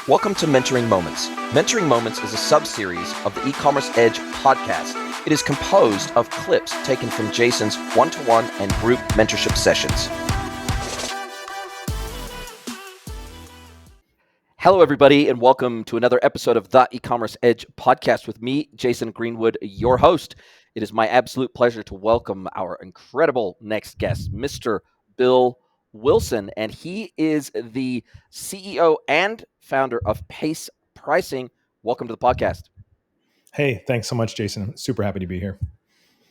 Welcome to Mentoring Moments. Mentoring Moments is a sub-series of the E-commerce Edge podcast. It is composed of clips taken from Jason's one-to-one and group mentorship sessions. Hello, everybody, and welcome to another episode of the E-commerce Edge podcast with me, Jason Greenwood, your host. It is my absolute pleasure to welcome our incredible next guest, Mr. Bill Wilson, and he is the CEO and founder of Pace Pricing. Welcome to the podcast. Hey, thanks so much, Jason. Super happy to be here.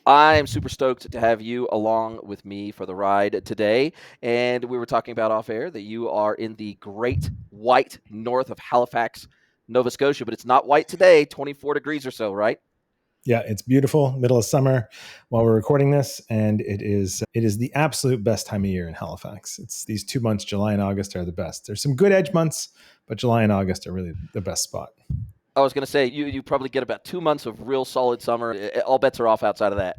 I'm super stoked to have you along with me for the ride today. And we were talking about off air that you are in the great white north of Halifax, Nova Scotia, but it's not white today, 24 degrees or so, right? Yeah, it's beautiful, middle of summer while we're recording this, and it is the absolute best time of year in Halifax. It's these 2 months, July and August, are the best. There's some good edge months, but July and August are really the best spot. I was going to say, you probably get about 2 months of real solid summer. All bets are off outside of that.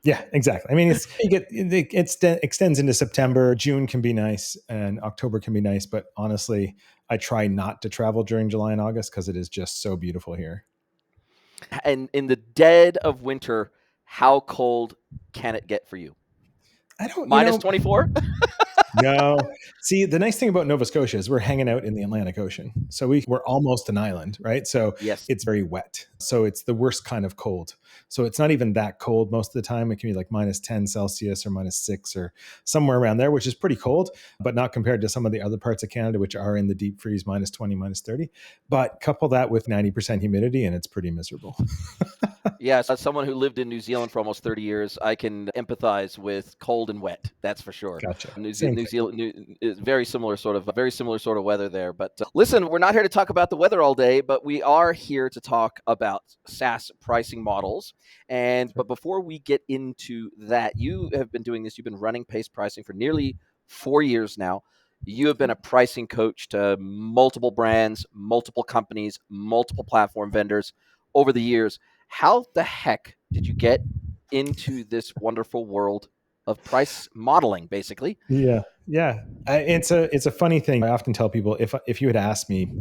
Yeah, exactly. I mean, it extends into September. June can be nice, and October can be nice. But honestly, I try not to travel during July and August because it is just so beautiful here. And in the dead of winter, how cold can it get for you? I don't minus 24? No. See, the nice thing about Nova Scotia is we're hanging out in the Atlantic Ocean. So we're almost an island, right? So yes, it's very wet. So it's the worst kind of cold. So it's not even that cold most of the time. It can be like minus 10 Celsius or minus 6 or somewhere around there, which is pretty cold, but not compared to some of the other parts of Canada, which are in the deep freeze, minus 20, minus 30. But couple that with 90% humidity and it's pretty miserable. Yes, as someone who lived in New Zealand for almost 30 years, I can empathize with cold and wet. That's for sure. Gotcha. New Zealand is very similar sort of weather there. But listen, we're not here to talk about the weather all day, but we are here to talk about SaaS pricing models. But before we get into that, you have been doing this. You've been running Pace Pricing for nearly 4 years now. You have been a pricing coach to multiple brands, multiple companies, multiple platform vendors over the years. How the heck did you get into this wonderful world of price modeling, basically? Yeah. It's a funny thing. I often tell people if you had asked me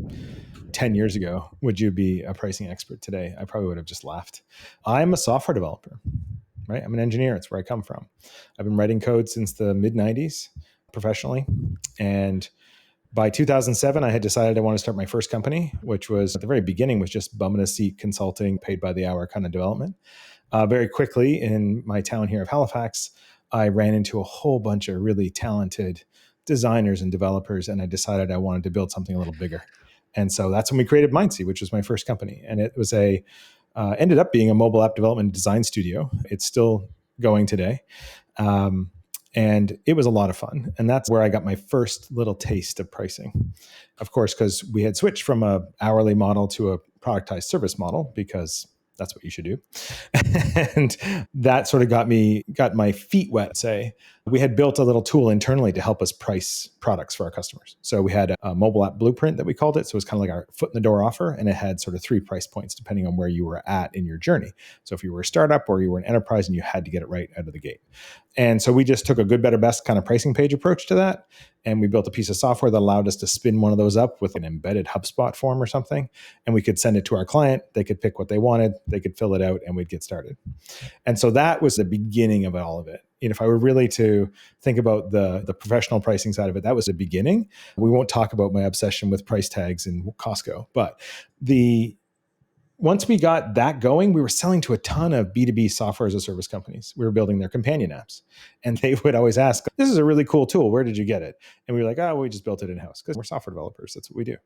10 years ago, would you be a pricing expert today? I probably would have just laughed. I'm a software developer, right? I'm an engineer. It's where I come from. I've been writing code since the mid 90s professionally. And by 2007, I had decided I wanted to start my first company, which was at the very beginning was just bum in a seat consulting, paid by the hour kind of development. Very quickly in my town here of Halifax, I ran into a whole bunch of really talented designers and developers, and I decided I wanted to build something a little bigger. And so that's when we created Mindsea, which was my first company. And it was ended up being a mobile app development design studio. It's still going today. And it was a lot of fun. And that's where I got my first little taste of pricing. Of course, because we had switched from a hourly model to a productized service model because that's what you should do. And that sort of got my feet wet, say. We had built a little tool internally to help us price products for our customers. So we had a mobile app blueprint that we called it. So it was kind of like our foot in the door offer. And it had sort of 3 price points depending on where you were at in your journey. So if you were a startup or you were an enterprise and you had to get it right out of the gate. And so we just took a good, better, best kind of pricing page approach to that. And we built a piece of software that allowed us to spin one of those up with an embedded HubSpot form or something. And we could send it to our client. They could pick what they wanted. They could fill it out and we'd get started. And so that was the beginning of all of it. And if I were really to think about the professional pricing side of it, that was the beginning. We won't talk about my obsession with price tags in Costco, but once we got that going, we were selling to a ton of B2B software as a service companies. We were building their companion apps. And they would always ask, this is a really cool tool. Where did you get it? And we were like, we just built it in-house because we're software developers. That's what we do.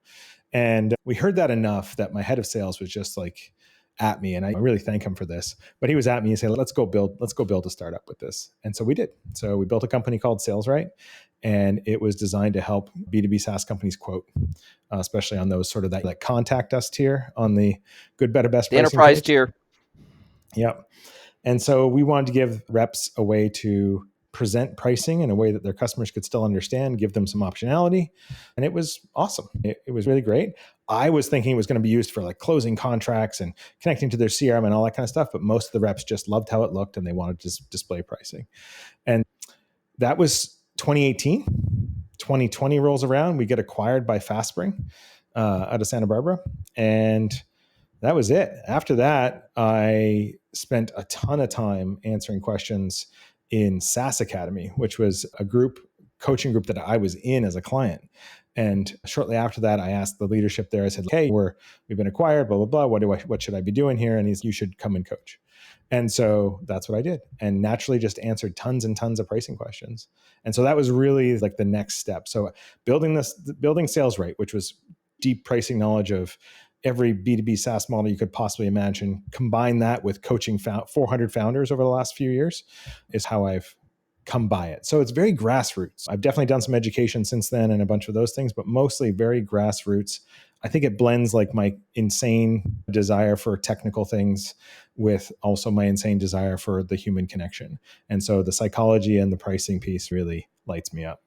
And we heard that enough that my head of sales was just like at me. And I really thank him for this. But he was at me and said, let's go build a startup with this. And so we did. So we built a company called SalesRight. And it was designed to help B2B SaaS companies quote, especially on those sort of that contact us tier on the good, better, best. The enterprise tier. Yep. And so we wanted to give reps a way to present pricing in a way that their customers could still understand, give them some optionality. And it was awesome. It was really great. I was thinking it was going to be used for like closing contracts and connecting to their CRM and all that kind of stuff. But most of the reps just loved how it looked and they wanted to just display pricing. And that was 2018. 2020 rolls around, we get acquired by FastSpring out of Santa Barbara. And that was it. After that, I spent a ton of time answering questions in SaaS Academy, which was a coaching group that I was in as a client. And shortly after that, I asked the leadership there, I said, hey, we've been acquired, blah, blah, blah. What should I be doing here? And you should come and coach. And so that's what I did, and naturally just answered tons and tons of pricing questions. And so that was really like the next step. So building sales rate, which was deep pricing knowledge of every B2B SaaS model you could possibly imagine, combine that with coaching 400 founders over the last few years, is how I've come by it. So it's very grassroots. I've definitely done some education since then and a bunch of those things, but mostly very grassroots. I think it blends like my insane desire for technical things with also my insane desire for the human connection. And so the psychology and the pricing piece really lights me up.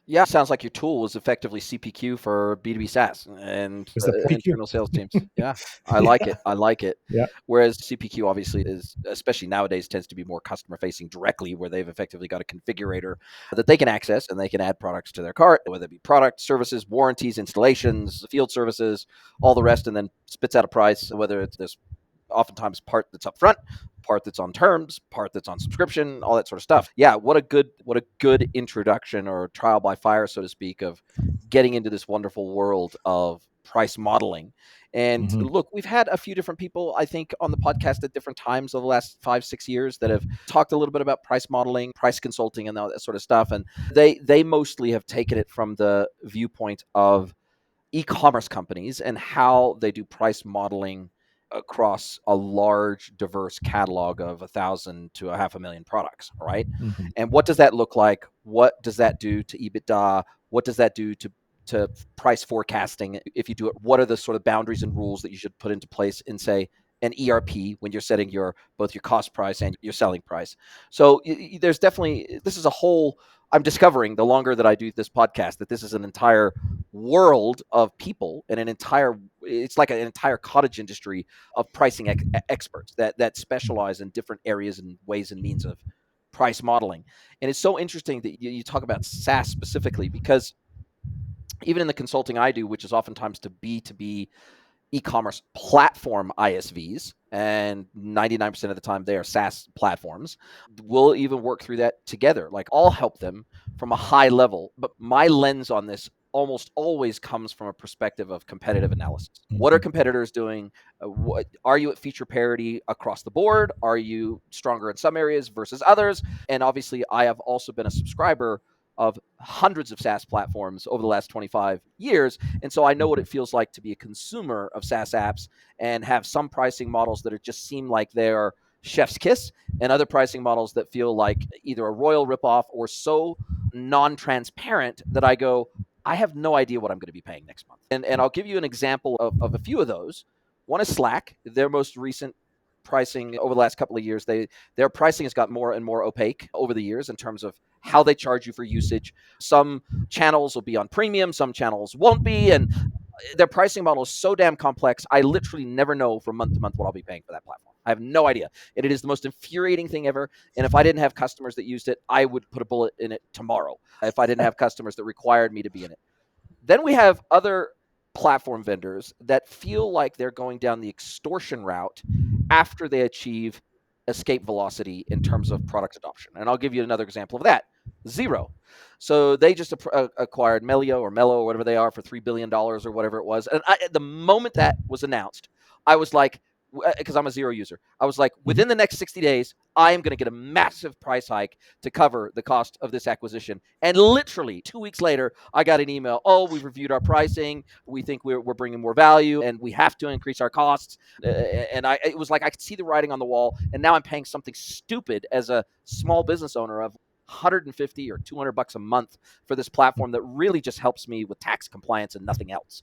Yeah, sounds like your tool was effectively CPQ for B2B SaaS and internal sales teams. Yeah, I like it. I like it. Yeah. Whereas CPQ obviously is, especially nowadays, tends to be more customer facing directly, where they've effectively got a configurator that they can access and they can add products to their cart, whether it be products, services, warranties, installations, field services, all the rest, and then spits out a price, whether it's this oftentimes part that's up front, part that's on terms, part that's on subscription, all that sort of stuff. Yeah, what a good introduction or trial by fire, so to speak, of getting into this wonderful world of price modeling. And look, we've had a few different people, I think, on the podcast at different times over the last 5-6 years that have talked a little bit about price modeling, price consulting, and all that sort of stuff. And they mostly have taken it from the viewpoint of e-commerce companies and how they do price modeling across a large, diverse catalog of 1,000 to 500,000 products, right? Mm-hmm. And what does that look like? What does that do to EBITDA? What does that do to price forecasting? If you do it, what are the sort of boundaries and rules that you should put into place in, say, an ERP when you're setting both your cost price and your selling price? So there's definitely, this is a whole, I'm discovering the longer that I do this podcast, that this is an entire world of people and it's like an entire cottage industry of pricing experts that specialize in different areas and ways and means of price modeling. And it's so interesting that you talk about SaaS specifically, because even in the consulting I do, which is oftentimes to B2B e-commerce platform ISVs, and 99% of the time they are SaaS platforms, we'll even work through that together. Like, I'll help them from a high level, but my lens on this almost always comes from a perspective of competitive analysis. What are competitors doing? What are you at feature parity across the board? Are you stronger in some areas versus others? And obviously, I have also been a subscriber of hundreds of SaaS platforms over the last 25 years. And so I know what it feels like to be a consumer of SaaS apps and have some pricing models that just seem like they're chef's kiss, and other pricing models that feel like either a royal ripoff or so non-transparent that I go, I have no idea what I'm going to be paying next month. And I'll give you an example of a few of those. One is Slack. Their most recent pricing over the last couple of years, their pricing has got more and more opaque over the years in terms of how they charge you for usage. Some channels will be on premium, some channels won't be, and their pricing model is so damn complex, I literally never know from month to month what I'll be paying for that platform. I have no idea. And it is the most infuriating thing ever. And if I didn't have customers that used it, I would put a bullet in it tomorrow if I didn't have customers that required me to be in it. Then we have other platform vendors that feel like they're going down the extortion route after they achieve escape velocity in terms of product adoption. And I'll give you another example of that. Xero. So they just acquired Melio or whatever they are for $3 billion or whatever it was. And the moment that was announced, I was like, because I'm a Xero user, I was like, within the next 60 days, I am going to get a massive price hike to cover the cost of this acquisition. And literally 2 weeks later, I got an email. Oh, we've reviewed our pricing. We think we're bringing more value and we have to increase our costs. And it was like I could see the writing on the wall. And now I'm paying something stupid as a small business owner of $150 or $200 a month for this platform that really just helps me with tax compliance and nothing else.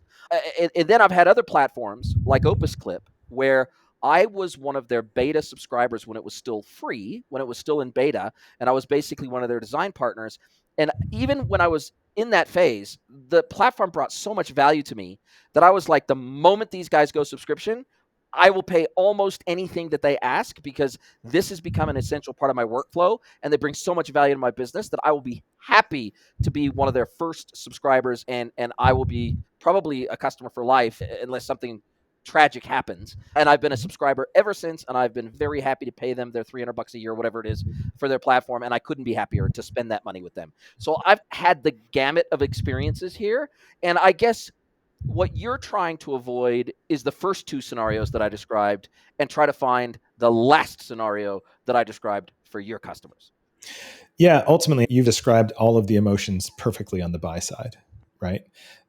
And then I've had other platforms like OpusClip, where I was one of their beta subscribers when it was still free, when it was still in beta, and I was basically one of their design partners. And even when I was in that phase, the platform brought so much value to me that I was like, the moment these guys go subscription, I will pay almost anything that they ask because this has become an essential part of my workflow, and they bring so much value to my business that I will be happy to be one of their first subscribers, and I will be probably a customer for life unless something tragic happens. And I've been a subscriber ever since, and I've been very happy to pay them their $300 a year, whatever it is, for their platform, and I couldn't be happier to spend that money with them. So I've had the gamut of experiences here, and I guess what you're trying to avoid is the first two scenarios that I described and try to find the last scenario that I described for your customers. Yeah, ultimately, you've described all of the emotions perfectly on the buy side, right?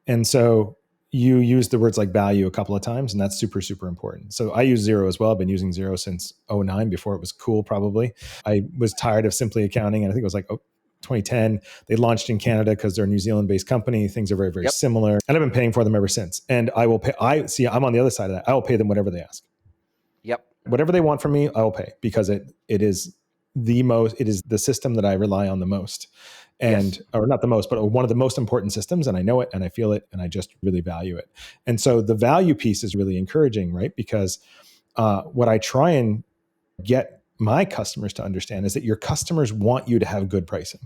And so you use the words like value a couple of times, and that's super, super important. So I use Xero as well. I've been using Xero since '09, before it was cool, probably. I was tired of Simply Accounting, and I think it was like 2010. They launched in Canada because they're a New Zealand-based company. Things are very, very similar. And I've been paying for them ever since. And I will pay, I'm on the other side of that. I will pay them whatever they ask. Yep. Whatever they want from me, I will pay, because it is the system that I rely on the most. And or not the most, but one of the most important systems. And I know it and I feel it and I just really value it. And so the value piece is really encouraging, right? Because what I try and get my customers to understand is that your customers want you to have good pricing,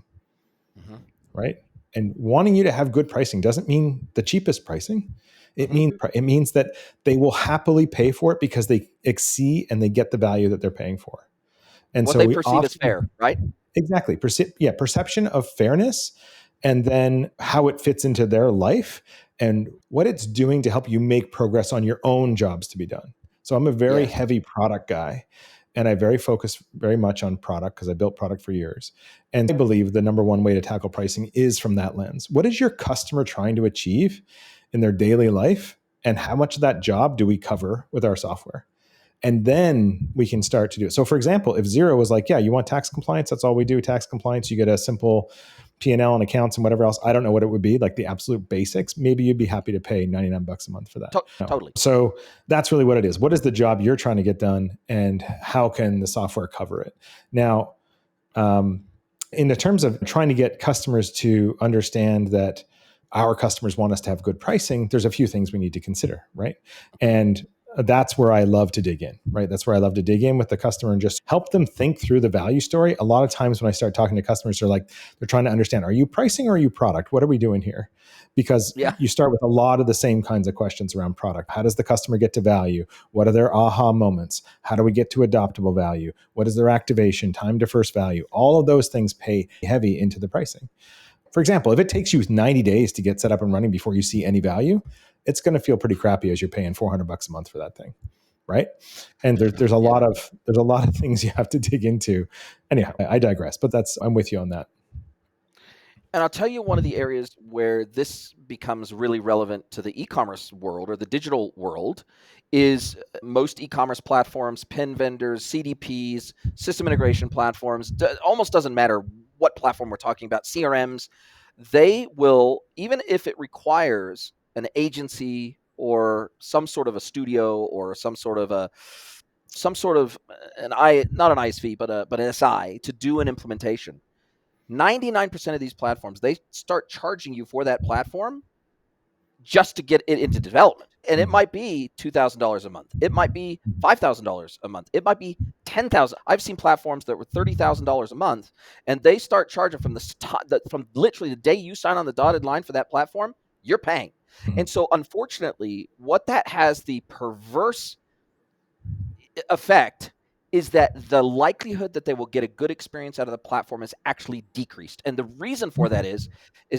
right? And wanting you to have good pricing doesn't mean the cheapest pricing. It means that they will happily pay for it because they see and they get the value that they're paying for. And what so they we perceive as fair, right? Exactly. Perception of fairness, and then how it fits into their life and what it's doing to help you make progress on your own jobs to be done. So I'm a very heavy product guy, and I focus very much on product because I built product for years. And I believe the number one way to tackle pricing is from that lens. What is your customer trying to achieve in their daily life? And how much of that job do we cover with our software? And then we can start to do it. So for example, if Xero was like, yeah, you want tax compliance? That's all we do, tax compliance. You get a simple P&L and accounts and whatever else. I don't know what it would be, like the absolute basics. Maybe you'd be happy to pay $99 a month for that. Totally. So that's really what it is. What is the job you're trying to get done, and how can the software cover it? Now, in the terms of trying to get customers to understand that our customers want us to have good pricing, there's a few things we need to consider, right? And that's where I love to dig in, right? That's where I love to dig in with the customer and just help them think through the value story. A lot of times when I start talking to customers, they're trying to understand, are you pricing or are you product? What are we doing here? Because you start with a lot of the same kinds of questions around product. How does the customer get to value? What are their aha moments? How do we get to adoptable value? What is their activation, time to first value? All of those things pay heavy into the pricing. For example, if it takes you 90 days to get set up and running before you see any value, it's going to feel pretty crappy as you're paying $400 a month for that thing, right? And there's a lot of things you have to dig into. Anyhow, I digress, but I'm with you on that. And I'll tell you one of the areas where this becomes really relevant to the e-commerce world or the digital world is most e-commerce platforms, PIN vendors, CDPs, system integration platforms, almost doesn't matter what platform we're talking about, CRMs, they will, even if it requires an agency or some sort of a studio or some sort of not an ISV, but an SI to do an implementation. 99% of these platforms, they start charging you for that platform just to get it into development. And it might be $2,000 a month. It might be $5,000 a month. It might be $10,000. I've seen platforms that were $30,000 a month, and they start charging from literally the day you sign on the dotted line for that platform, you're paying. And so unfortunately, what that has the perverse effect is that the likelihood that they will get a good experience out of the platform is actually decreased. And the reason for that is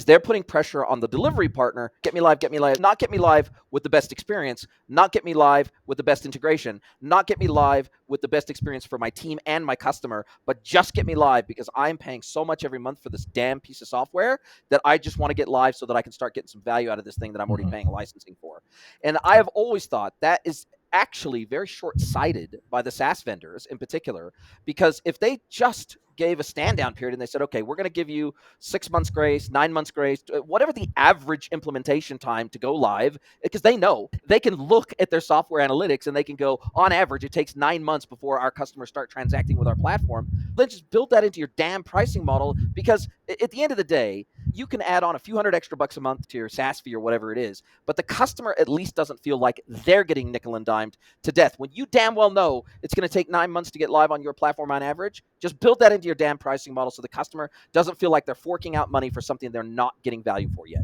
they're putting pressure on the delivery partner, get me live, not get me live with the best experience, not get me live with the best integration, not get me live with the best experience for my team and my customer, but just get me live because I'm paying so much every month for this damn piece of software that I just want to get live so that I can start getting some value out of this thing that I'm already paying licensing for. And I have always thought that is actually very short-sighted by the SaaS vendors in particular, because if they just gave a stand down period and they said, okay, we're going to give you 6 months grace, 9 months grace, whatever the average implementation time to go live, because they know they can look at their software analytics and they can go, on average, it takes 9 months before our customers start transacting with our platform. Then just build that into your damn pricing model, because at the end of the day, you can add on a few hundred extra bucks a month to your SaaS fee or whatever it is, but the customer at least doesn't feel like they're getting nickel and dimed to death. When you damn well know it's going to take 9 months to get live on your platform on average, just build that into your damn pricing model so the customer doesn't feel like they're forking out money for something they're not getting value for yet.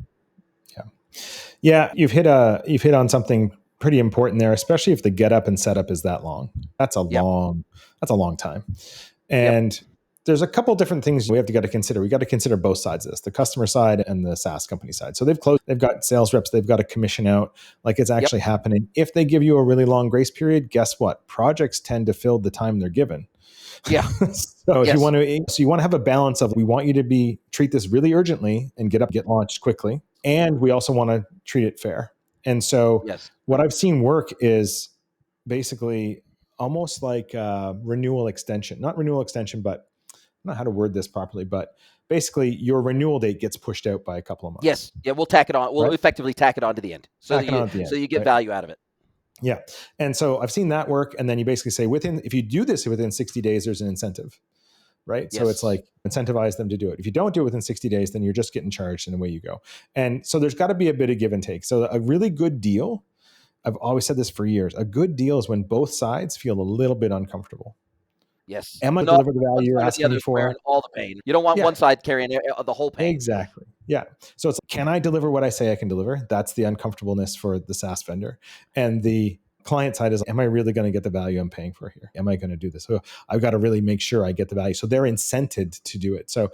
Yeah, you've hit on something pretty important there, especially if the get up and setup is that long. That's a long time. And there's a couple different things we have to consider. We got to consider both sides of this, the customer side and the SaaS company side. So they've got sales reps, they've got a commission out, like it's actually happening. If they give you a really long grace period, guess what? Projects tend to fill the time they're given. Yeah. So if you want to have a balance of, we want you to treat this really urgently and get launched quickly. And we also want to treat it fair. And so what I've seen work is basically almost like renewal extension, not renewal extension, but I don't know how to word this properly, but basically your renewal date gets pushed out by a couple of months. Yes. Yeah. We'll tack it on. We'll effectively tack it on to the end. So you get value out of it. Yeah. And so I've seen that work. And then you basically say if you do this within 60 days, there's an incentive, right? Yes. So it's like incentivize them to do it. If you don't do it within 60 days, then you're just getting charged and away you go. And so there's got to be a bit of give and take. So a really good deal, I've always said this for years, a good deal is when both sides feel a little bit uncomfortable. Yes. Am I deliver the value you're asking me for? All the pain. You don't want one side carrying the whole pain. Exactly. Yeah. So it's, can I deliver what I say I can deliver? That's the uncomfortableness for the SaaS vendor. And the client side is, am I really going to get the value I'm paying for here? Am I going to do this? So I've got to really make sure I get the value. So they're incented to do it. So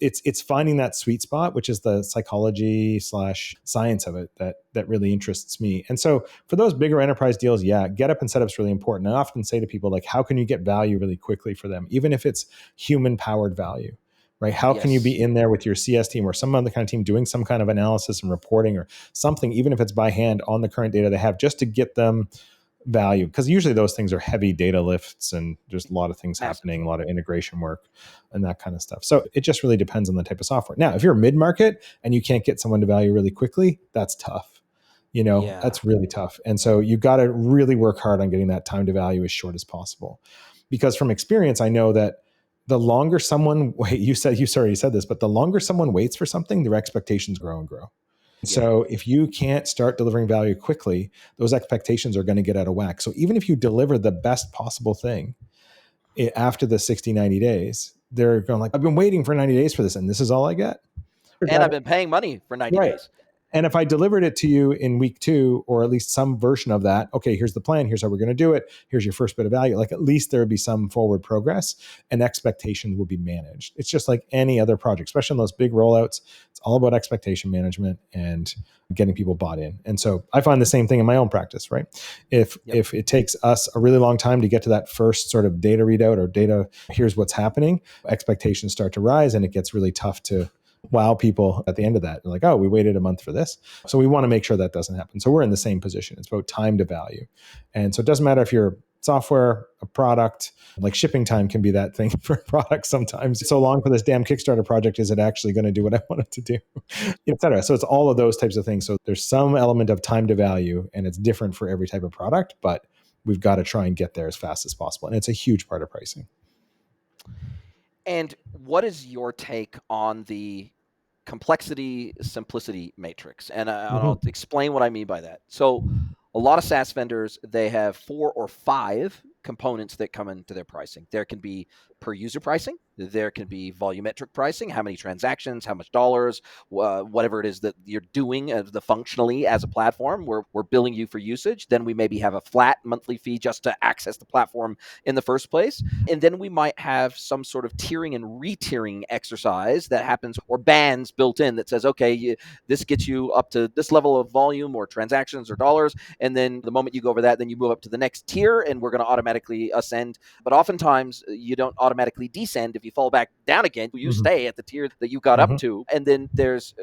it's finding that sweet spot, which is the psychology / science of it that really interests me. And so for those bigger enterprise deals, get up and setup is really important. I often say to people, like, how can you get value really quickly for them, even if it's human powered value? Right? How can you be in there with your CS team or some other kind of team doing some kind of analysis and reporting or something, even if it's by hand on the current data they have, just to get them value? Because usually those things are heavy data lifts and there's a lot of things happening, a lot of integration work and that kind of stuff. So it just really depends on the type of software. Now, if you're mid-market and you can't get someone to value really quickly, that's tough. That's really tough. And so you've got to really work hard on getting that time to value as short as possible. Because from experience, I know that the longer someone you said this, but the longer someone waits for something, their expectations grow and grow. Yeah. So if you can't start delivering value quickly, those expectations are going to get out of whack. So even if you deliver the best possible thing after the 60, 90 days, they're going like, I've been waiting for 90 days for this, and this is all I get. And I've been paying money for 90 days. And if I delivered it to you in week 2, or at least some version of that, okay, here's the plan, here's how we're going to do it, here's your first bit of value, like at least there would be some forward progress and expectations would be managed. It's just like any other project, especially in those big rollouts. It's all about expectation management and getting people bought in. And so I find the same thing in my own practice, right? If it takes us a really long time to get to that first sort of data readout or data, here's what's happening, expectations start to rise and it gets really tough to wow people at the end of that. They're like, oh, we waited a month for this. So we want to make sure that doesn't happen. So we're in the same position. It's about time to value. And so it doesn't matter if you're software, a product, like shipping time can be that thing for products sometimes. It's so long for this damn Kickstarter project, is it actually going to do what I want it to do, et cetera. So it's all of those types of things. So there's some element of time to value and it's different for every type of product, but we've got to try and get there as fast as possible. And it's a huge part of pricing. And what is your take on the complexity simplicity matrix? And I'll explain what I mean by that. So a lot of SaaS vendors, they have 4 or 5 components that come into their pricing. There can be per user pricing. There can be volumetric pricing, how many transactions, how much dollars, whatever it is that you're doing functionally as a platform. We're billing you for usage. Then we maybe have a flat monthly fee just to access the platform in the first place. And then we might have some sort of tiering and re-tiering exercise that happens, or bands built in that says, okay, this gets you up to this level of volume or transactions or dollars. And then the moment you go over that, then you move up to the next tier and we're going to automatically ascend. But oftentimes you don't automatically descend. If you fall back down again, you stay at the tier that you got up to. And then there's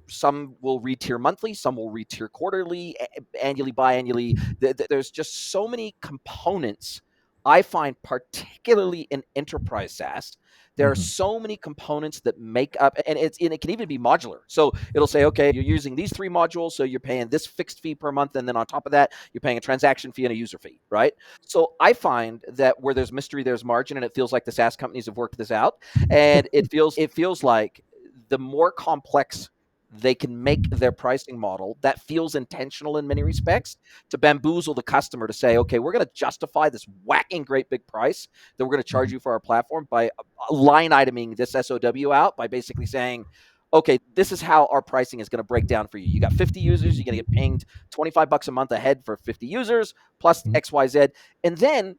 some will re-tier monthly, some will re-tier quarterly, annually, biannually. There's just so many components. I find particularly in enterprise SaaS, there are so many components that make up, and it can even be modular. So it'll say, okay, you're using these 3 modules, so you're paying this fixed fee per month, and then on top of that, you're paying a transaction fee and a user fee, right? So I find that where there's mystery, there's margin, and it feels like the SaaS companies have worked this out, and it feels like the more complex they can make their pricing model that feels intentional in many respects to bamboozle the customer to say, okay, we're going to justify this whacking great big price that we're going to charge you for our platform by line iteming this SOW out by basically saying, okay, this is how our pricing is going to break down for you. You got 50 users, you're going to get pinged $25 a month ahead for 50 users plus XYZ. And then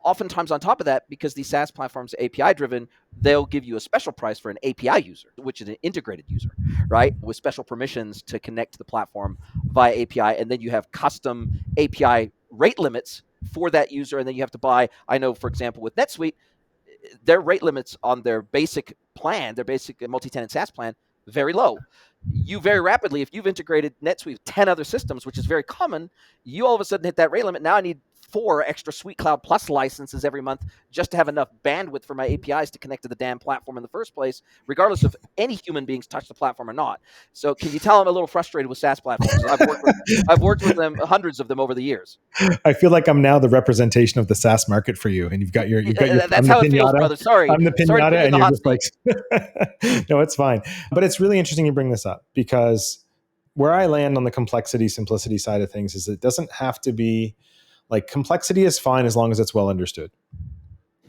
oftentimes on top of that, because these SaaS platforms are API driven, they'll give you a special price for an API user, which is an integrated user, right? With special permissions to connect to the platform via API. And then you have custom API rate limits for that user. And then you have to buy, I know, for example, with NetSuite, their rate limits on their basic plan, their basic multi-tenant SaaS plan, very low. You very rapidly, if you've integrated NetSuite with 10 other systems, which is very common, you all of a sudden hit that rate limit. Now I need 4 extra Suite Cloud Plus licenses every month just to have enough bandwidth for my APIs to connect to the damn platform in the first place, regardless of any human beings touch the platform or not. So can you tell I'm a little frustrated with SaaS platforms? I've worked with them, hundreds of them over the years. I feel like I'm now the representation of the SaaS market for you, and you've got your That's how it feels, brother. Sorry. I'm the Sorry to put pinata, you in and the you're hot just like, no, it's fine. But it's really interesting you bring this up, because where I land on the complexity, simplicity side of things is it doesn't have to be like, complexity is fine as long as it's well understood,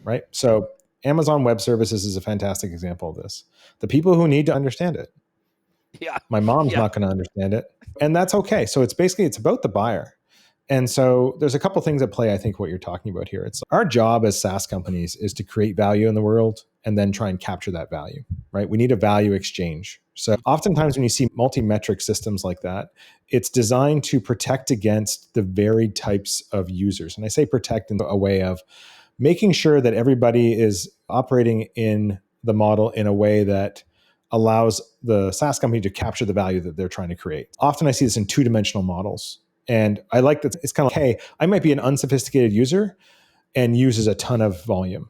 right? So Amazon Web Services is a fantastic example of this. The people who need to understand it. Yeah. My mom's Yeah. not going to understand it, and that's okay. So it's about the buyer. And so there's a couple things at play, I think, what you're talking about here. It's our job as SaaS companies is to create value in the world and then try and capture that value, right? We need a value exchange. So oftentimes when you see multi-metric systems like that, it's designed to protect against the varied types of users. And I say protect in a way of making sure that everybody is operating in the model in a way that allows the SaaS company to capture the value that they're trying to create. Often I see this in two-dimensional models. And I like that it's kind of like, hey, I might be an unsophisticated user and uses a ton of volume.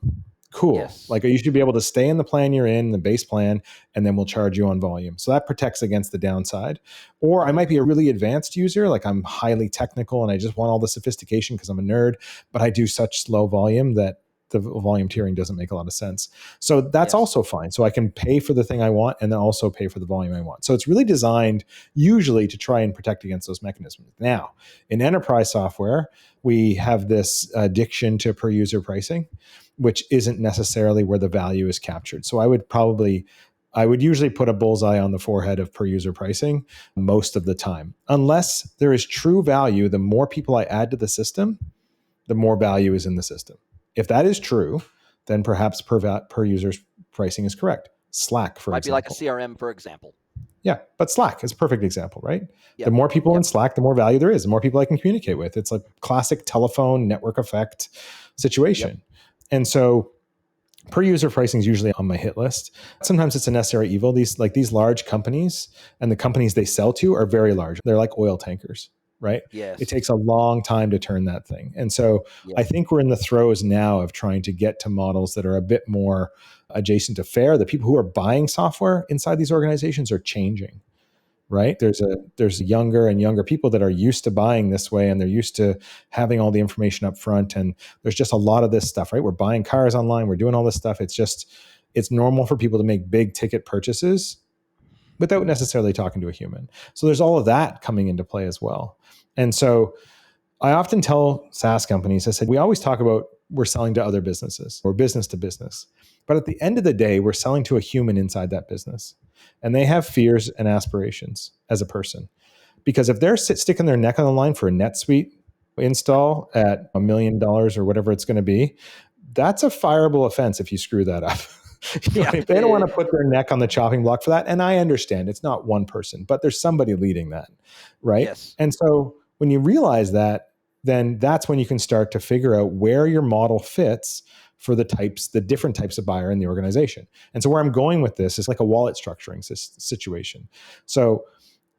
Cool. Yes. Like, you should be able to stay in the plan you're in, the base plan, and then we'll charge you on volume. So that protects against the downside. Or I might be a really advanced user, like I'm highly technical and I just want all the sophistication because I'm a nerd, but I do such slow volume that the volume tiering doesn't make a lot of sense. So that's also fine. So I can pay for the thing I want and then also pay for the volume I want. So it's really designed usually to try and protect against those mechanisms. Now, in enterprise software, we have this addiction to per user pricing, which isn't necessarily where the value is captured. So I would usually put a bullseye on the forehead of per user pricing most of the time. Unless there is true value, the more people I add to the system, the more value is in the system. If that is true, then perhaps per user's pricing is correct. Slack, for example. Might be like a CRM, for example. Yeah, but Slack is a perfect example, right? Yep. The more people in Slack, the more value there is, the more people I can communicate with. It's a classic telephone network effect situation. Yep. And so per user pricing is usually on my hit list. Sometimes it's a necessary evil. These large companies and the companies they sell to are very large. They're like oil tankers, right? Yes. It takes a long time to turn that thing. And so I think we're in the throes now of trying to get to models that are a bit more adjacent to fair. The people who are buying software inside these organizations are changing, right? There's younger and younger people that are used to buying this way, and they're used to having all the information up front. And there's just a lot of this stuff, right? We're buying cars online. We're doing all this stuff. It's normal for people to make big ticket purchases without necessarily talking to a human. So there's all of that coming into play as well. And so I often tell SaaS companies, I said, we always talk about we're selling to other businesses or business to business. But at the end of the day, we're selling to a human inside that business. And they have fears and aspirations as a person. Because if they're sticking their neck on the line for a NetSuite install at $1 million or whatever it's going to be, that's a fireable offense if you screw that up. If they don't want to put their neck on the chopping block for that, and I understand it's not one person, but there's somebody leading that, right? Yes. And so when you realize that, then that's when you can start to figure out where your model fits for the different types of buyer in the organization. And so where I'm going with this is like a wallet structuring situation. So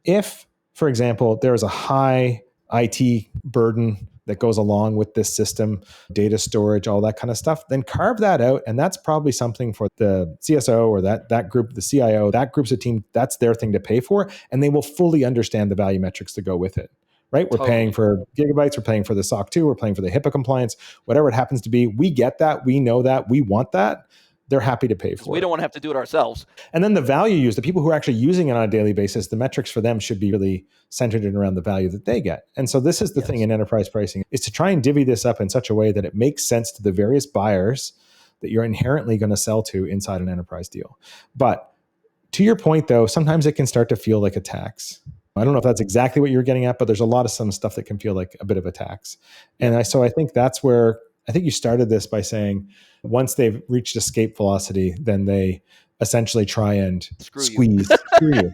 if, for example, there is a high IT burden that goes along with this system, data storage, all that kind of stuff, then carve that out. And that's probably something for the CSO or that group, the CIO, that group's a team, that's their thing to pay for. And they will fully understand the value metrics to go with it, right? We're paying for gigabytes, we're paying for the SOC 2, we're paying for the HIPAA compliance, whatever it happens to be. We get that, we know that, we want that. they're happy to pay for we it. don't want to have to do it ourselves. And then the value use, the people who are actually using it on a daily basis, the metrics for them should be really centered in around the value that they get. And so this is the thing in enterprise pricing, is to try and divvy this up in such a way that it makes sense to the various buyers that you're inherently going to sell to inside an enterprise deal. But to your point, though, sometimes it can start to feel like a tax. I don't know if that's exactly what you're getting at, but there's a lot of some stuff that can feel like a bit of a tax. And so I think that's where, I think you started this by saying once they've reached escape velocity, then they essentially try and screw you.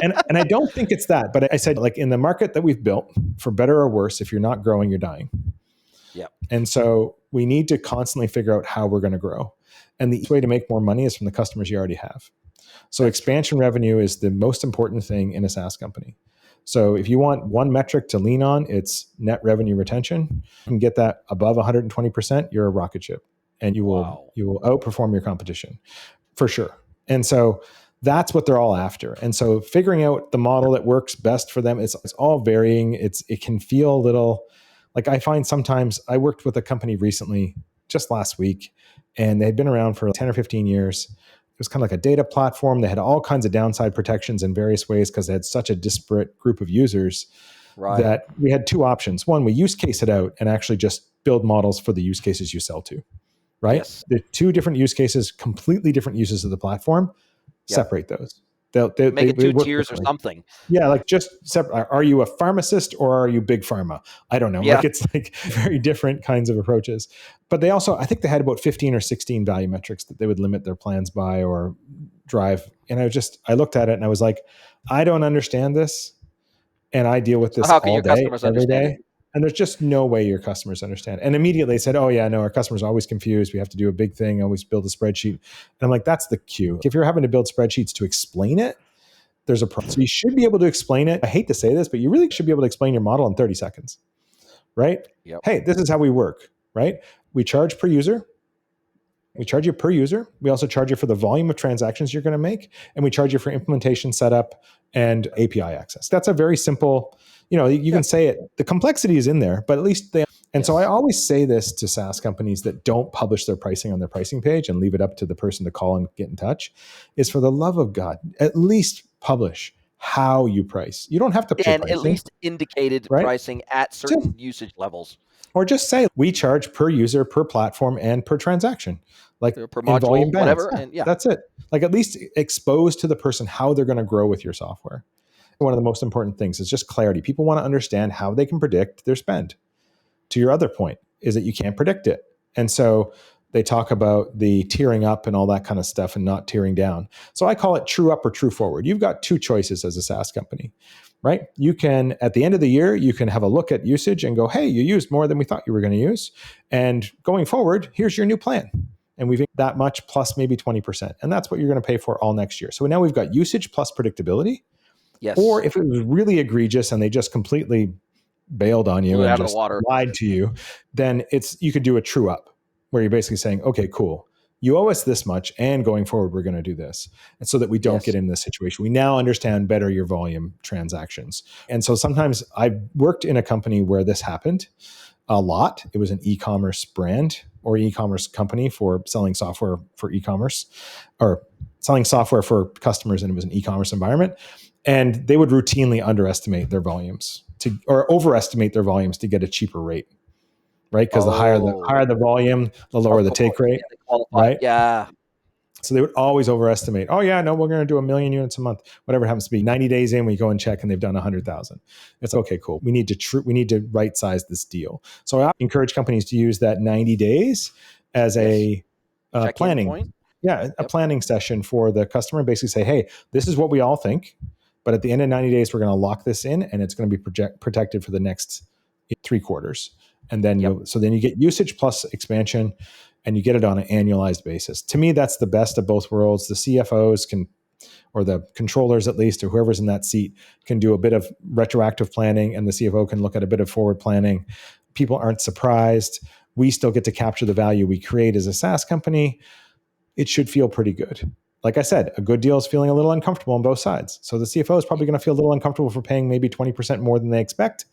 And I don't think it's that, but I said, like, in the market that we've built, for better or worse, if you're not growing, you're dying. Yep. And so we need to constantly figure out how we're going to grow. And the way to make more money is from the customers you already have. So expansion revenue is the most important thing in a SaaS company. So if you want one metric to lean on, it's net revenue retention. You can get that above 120%, you're a rocket ship, and you will outperform your competition for sure. And so that's what they're all after. And so figuring out the model that works best for them, it's all varying. It can feel a little like, I find sometimes, I worked with a company recently, just last week, and they'd been around for 10 or 15 years. It was kind of like a data platform. They had all kinds of downside protections in various ways because they had such a disparate group of users that we had two options. One, we use case it out and actually just build models for the use cases you sell to, right? Yes. The two different use cases, completely different uses of the platform. Separate those. They make it two tiers differently. or something. Yeah, like just separate. Are you a pharmacist or are you big pharma? I don't know. Yeah. Like, it's like very different kinds of approaches. But they also, I think they had about 15 or 16 value metrics that they would limit their plans by or drive. And I looked at it and I was like, I don't understand this. And I deal with this How can all your day, customers every understand day. it? And there's just no way your customers understand. And immediately they said, oh yeah, no, our customers are always confused. We have to do a big thing, always build a spreadsheet. And I'm like, that's the cue. If you're having to build spreadsheets to explain it, there's a problem. So you should be able to explain it. I hate to say this, but you really should be able to explain your model in 30 seconds, right? Yep. Hey, this is how we work, right? We charge per user. We charge you per user. We also charge you for the volume of transactions you're going to make. And we charge you for implementation setup and API access. That's a very simple, you can say it. The complexity is in there, but at least they. And so I always say this to SaaS companies that don't publish their pricing on their pricing page and leave it up to the person to call and get in touch, is, for the love of God, at least publish how you price. You don't have to and at least indicated pricing at certain usage levels. Or just say, we charge per user, per platform, and per transaction, like per module, volume bands. whatever. Yeah, that's it. Like, at least expose to the person how they're going to grow with your software. One of the most important things is just clarity. People want to understand how they can predict their spend. To your other point, is that you can't predict it. And so they talk about the tiering up and all that kind of stuff and not tiering down. So I call it true up or true forward. You've got two choices as a SaaS company, right? You can, at the end of the year, you can have a look at usage and go, hey, you used more than we thought you were going to use. And going forward, here's your new plan. And we've that much plus maybe 20%. And that's what you're going to pay for all next year. So now we've got usage plus predictability. Yes. Or if it was really egregious and they just completely bailed on you and just lied to you, then you could do a true up, where you're basically saying, okay, cool, you owe us this much, and going forward, we're going to do this. And so that we don't get in this situation. We now understand better your volume transactions. And so sometimes I worked in a company where this happened a lot. It was an e-commerce brand or e-commerce company for selling software for e-commerce, or selling software for customers, and it was an e-commerce environment. And they would routinely underestimate their volumes or overestimate their volumes to get a cheaper rate, right? Because the higher the volume, the lower the take rate, right? Yeah. So they would always overestimate. Oh yeah, no, we're going to do 1 million units a month, whatever it happens to be. 90 days in, we go and check, and they've done 100,000. It's okay, cool. We need to right size this deal. So I encourage companies to use that 90 days as a planning point. Yeah, a planning session for the customer, and basically say, hey, this is what we all think. But at the end of 90 days, we're going to lock this in, and it's going to be protected for the next 3 quarters. And then then you get usage plus expansion, and you get it on an annualized basis. To me, that's the best of both worlds. The CFOs can, or the controllers at least, or whoever's in that seat, can do a bit of retroactive planning, and the CFO can look at a bit of forward planning. People aren't surprised. We still get to capture the value we create as a SaaS company. It should feel pretty good. Like I said, a good deal is feeling a little uncomfortable on both sides. So the CFO is probably going to feel a little uncomfortable for paying maybe 20% more than they expect,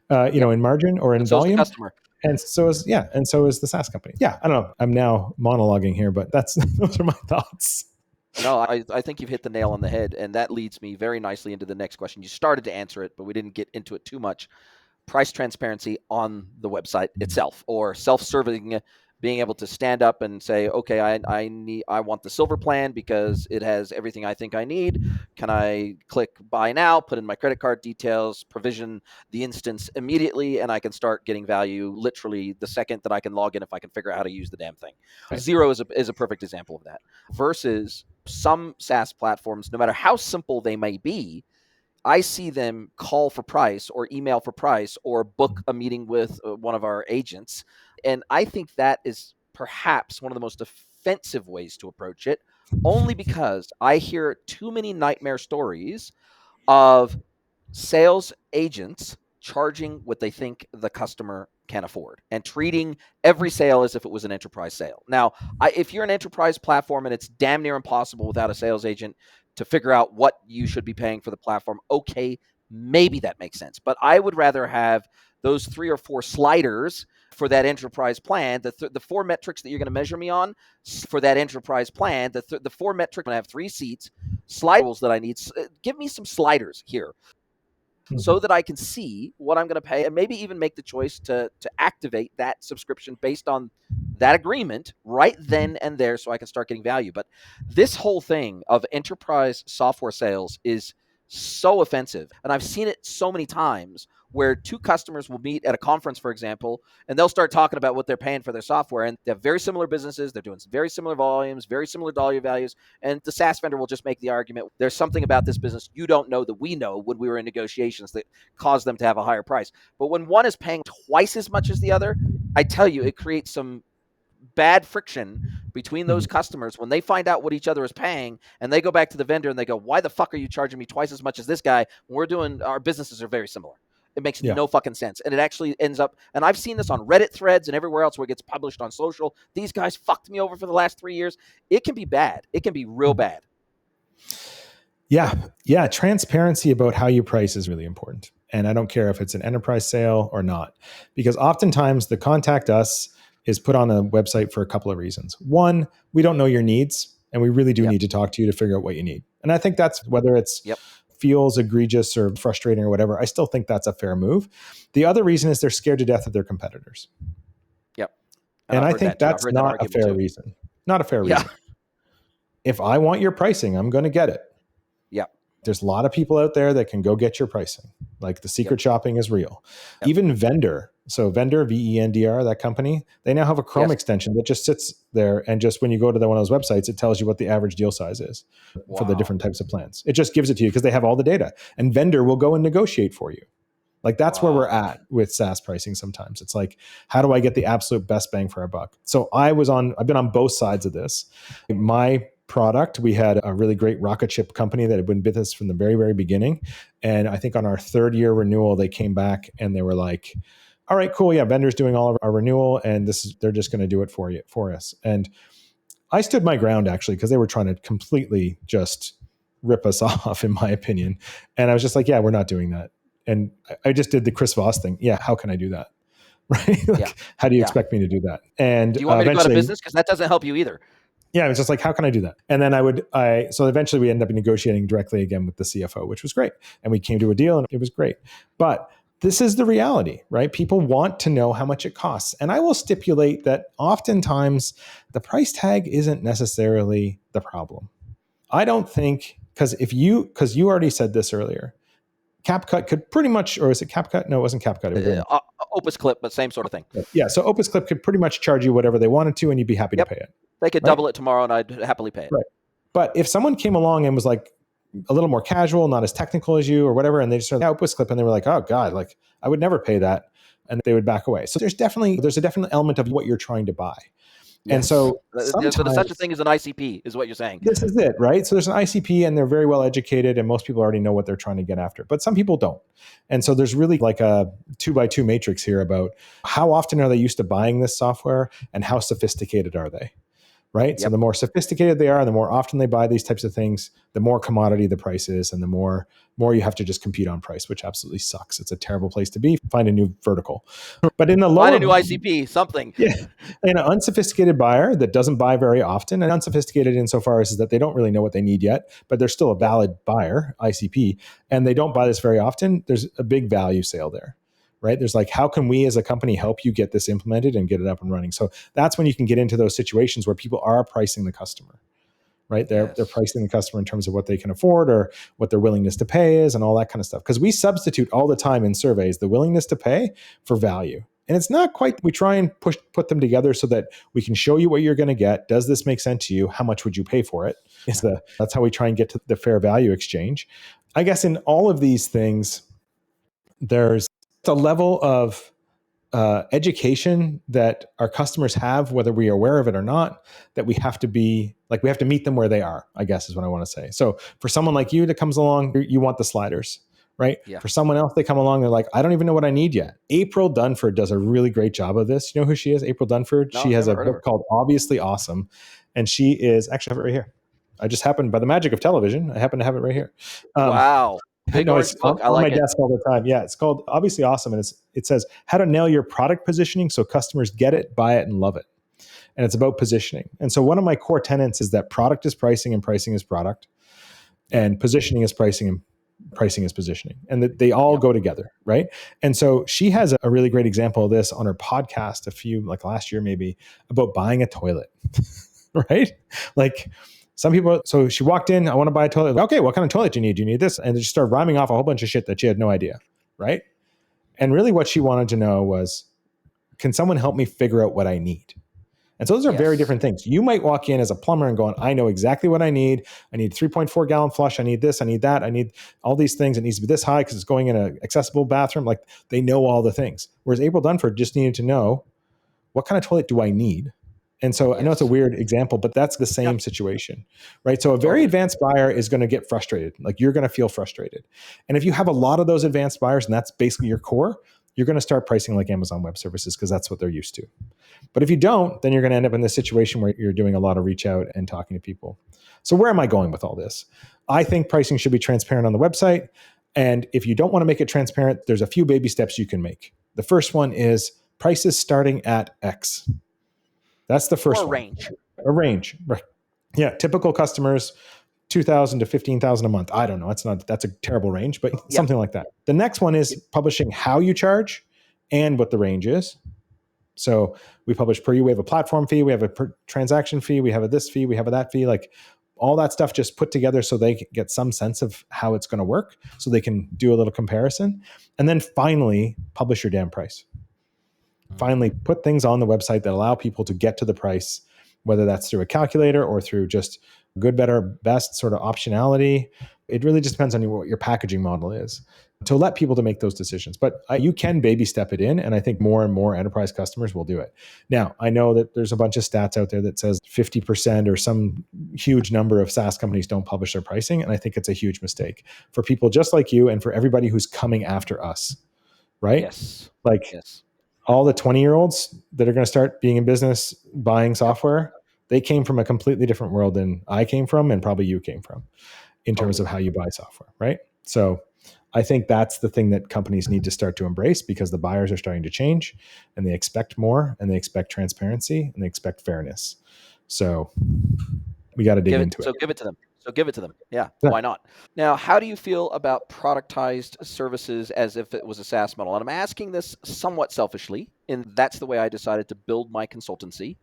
in margin or in volume. The customer. And so is the SaaS company. Yeah, I don't know. I'm now monologuing here, but those are my thoughts. No, I think you've hit the nail on the head, and that leads me very nicely into the next question. You started to answer it, but we didn't get into it too much. Price transparency on the website itself, or self-serving, being able to stand up and say, okay, I want the silver plan because it has everything I think I need. Can I click buy now, put in my credit card details, provision the instance immediately, and I can start getting value literally the second that I can log in if I can figure out how to use the damn thing. Right. Xero is a perfect example of that. Versus some SaaS platforms, no matter how simple they may be, I see them call for price or email for price or book a meeting with one of our agents. And I think that is perhaps one of the most offensive ways to approach it, only because I hear too many nightmare stories of sales agents charging what they think the customer can afford and treating every sale as if it was an enterprise sale. Now, if you're an enterprise platform and it's damn near impossible without a sales agent to figure out what you should be paying for the platform, okay, maybe that makes sense. But I would rather have those 3 or 4 sliders for that enterprise plan, the 4 metrics that you're going to measure me on for that enterprise plan, the 4 metrics, I have 3 seats, sliders that I need. Give me some sliders here so that I can see what I'm going to pay and maybe even make the choice to activate that subscription based on that agreement right then and there so I can start getting value. But this whole thing of enterprise software sales is so offensive. And I've seen it so many times where 2 customers will meet at a conference, for example, and they'll start talking about what they're paying for their software. And they have very similar businesses. They're doing very similar volumes, very similar dollar values. And the SaaS vendor will just make the argument, there's something about this business you don't know that we know when we were in negotiations that caused them to have a higher price. But when one is paying twice as much as the other, I tell you, it creates some bad friction between those customers when they find out what each other is paying and they go back to the vendor and they go, why the fuck are you charging me twice as much as this guy when our businesses are very similar? It makes no fucking sense. And it actually ends up, and I've seen this on Reddit threads and everywhere else where it gets published on social. These guys fucked me over for the last 3 years. It can be bad. It can be real bad. Yeah. Transparency about how you price is really important. And I don't care if it's an enterprise sale or not, because oftentimes the contact us is put on a website for a couple of reasons. One, we don't know your needs, and we really do need to talk to you to figure out what you need. And I think that's whether it's feels egregious or frustrating or whatever, I still think that's a fair move. The other reason is they're scared to death of their competitors. And I think that's not a fair reason. Not a fair reason. If I want your pricing, I'm going to get it. There's a lot of people out there that can go get your pricing. Like the secret shopping is real. Even Vendor. So Vendor, VENDR, that company, they now have a Chrome extension that just sits there. And just when you go to one of those websites, it tells you what the average deal size is for the different types of plans. It just gives it to you because they have all the data. And Vendor will go and negotiate for you. Like that's where we're at with SaaS pricing sometimes. It's like, how do I get the absolute best bang for our buck? So I've been on both sides of this. My product, we had a really great rocket ship company that had been with us from the very, very beginning. And I think on our 3rd year renewal, they came back and they were like, all right, cool. Yeah, Vendor's doing all of our renewal and they're just going to do it for us. And I stood my ground actually, because they were trying to completely just rip us off, in my opinion. And I was just like, yeah, we're not doing that. And I just did the Chris Voss thing. Yeah, how can I do that? Right? How do you expect me to do that? And do you want me to go out of business? Because that doesn't help you either. Yeah, it was just like, how can I do that? And then so eventually we ended up negotiating directly again with the CFO, which was great. And we came to a deal and it was great. But this is the reality, right? People want to know how much it costs. And I will stipulate that oftentimes the price tag isn't necessarily the problem. I don't think, because you already said this earlier, CapCut could pretty much, or is it CapCut? No, it wasn't CapCut. Opus Clip, but same sort of thing. Yeah, so Opus Clip could pretty much charge you whatever they wanted to, and you'd be happy to pay it. They could double it tomorrow, and I'd happily pay it. Right. But if someone came along and was like a little more casual, not as technical as you or whatever, and they just started Opus Clip, and they were like, oh God, like I would never pay that, and they would back away. So there's a definite element of what you're trying to buy. Yes. And so there's such a thing as an ICP, is what you're saying. This is it, right? So there's an ICP and they're very well educated and most people already know what they're trying to get after, but some people don't. And so there's really like a 2x2 matrix here about how often are they used to buying this software and how sophisticated are they, right? So Yep. the more sophisticated they are, the more often they buy these types of things, the more commodity the price is, and the more you have to just compete on price, which absolutely sucks. It's a terrible place to be. Find a new vertical. But in the Find lower, a new ICP, something. yeah, an unsophisticated buyer that doesn't buy very often, and unsophisticated insofar as that they don't really know what they need yet, but they're still a valid buyer, ICP, and they don't buy this very often, there's a big value sale there, right? There's like, how can we as a company help you get this implemented and get it up and running? So that's when you can get into those situations where people are pricing the customer, right? They're pricing the customer in terms of what they can afford or what their willingness to pay is and all that kind of stuff. Because we substitute all the time in surveys the willingness to pay for value. And it's not quite, we try and put them together so that we can show you what you're going to get. Does this make sense to you? How much would you pay for it? That's how we try and get to the fair value exchange. I guess in all of these things, there's a level of education that our customers have, whether we are aware of it or not, that we have to be like, we have to meet them where they are, I guess is what I want to say. So for someone like you that comes along, you want the sliders, right? Yeah. For someone else, they come along, they're like, I don't even know what I need yet. April Dunford does a really great job of this. You know who she is? April Dunford. No, she has a never heard of book her. called Obviously Awesome. And she is actually, I have it right here. I just happened, by the magic of television, I happen to have it right here. Wow. Big No, orange it's book. I on my like it. desk all the time. Yeah, it's called Obviously Awesome. And it says how to nail your product positioning so customers get it, buy it, and love it. And it's about positioning. And so one of my core tenets is that product is pricing and pricing is product. And positioning is pricing and pricing is positioning. And that they all go together, right? And so she has a really great example of this on her podcast like last year maybe, about buying a toilet, right? Like, some people, so she walked in, I want to buy a toilet. Okay, what kind of toilet do you need? Do you need this? And she started rhyming off a whole bunch of shit that she had no idea, right? And really what she wanted to know was, can someone help me figure out what I need? And so those are very different things. You might walk in as a plumber and going, I know exactly what I need. I need 3.4 gallon flush. I need this. I need that. I need all these things. It needs to be this high because it's going in an accessible bathroom. Like, they know all the things. Whereas April Dunford just needed to know, what kind of toilet do I need? And so I know it's a weird example, but that's the same situation, right? So a very advanced buyer is going to get frustrated. Like, you're going to feel frustrated. And if you have a lot of those advanced buyers and that's basically your core, you're going to start pricing like Amazon Web Services because that's what they're used to. But if you don't, then you're going to end up in this situation where you're doing a lot of reach out and talking to people. So where am I going with all this? I think pricing should be transparent on the website. And if you don't want to make it transparent, there's a few baby steps you can make. The first one is prices starting at X. That's the first one. A range. Right. Yeah. Typical customers, 2,000 to 15,000 a month. I don't know. That's a terrible range, but something like that. The next one is publishing how you charge and what the range is. So we publish per you. We have a platform fee. We have a per transaction fee. We have a this fee. We have a that fee. Like, all that stuff just put together so they can get some sense of how it's going to work, so they can do a little comparison. And then finally, publish your damn price. Finally, put things on the website that allow people to get to the price, whether that's through a calculator or through just good, better, best sort of optionality. It really just depends on what your packaging model is, to let people to make those decisions. But you can baby step it in, and I think more and more enterprise customers will do it. Now, I know that there's a bunch of stats out there that says 50% or some huge number of SaaS companies don't publish their pricing, and I think it's a huge mistake for people just like you and for everybody who's coming after us, right? Yes. Like, all the 20-year-olds that are going to start being in business buying software, they came from a completely different world than I came from, and probably you came from, in terms of how you buy software, right? So I think that's the thing that companies need to start to embrace, because the buyers are starting to change and they expect more, and they expect transparency, and they expect fairness. So we got to dig into it. So give it to them. Yeah, why not? Now, how do you feel about productized services as if it was a SaaS model? And I'm asking this somewhat selfishly, and that's the way I decided to build my consultancy.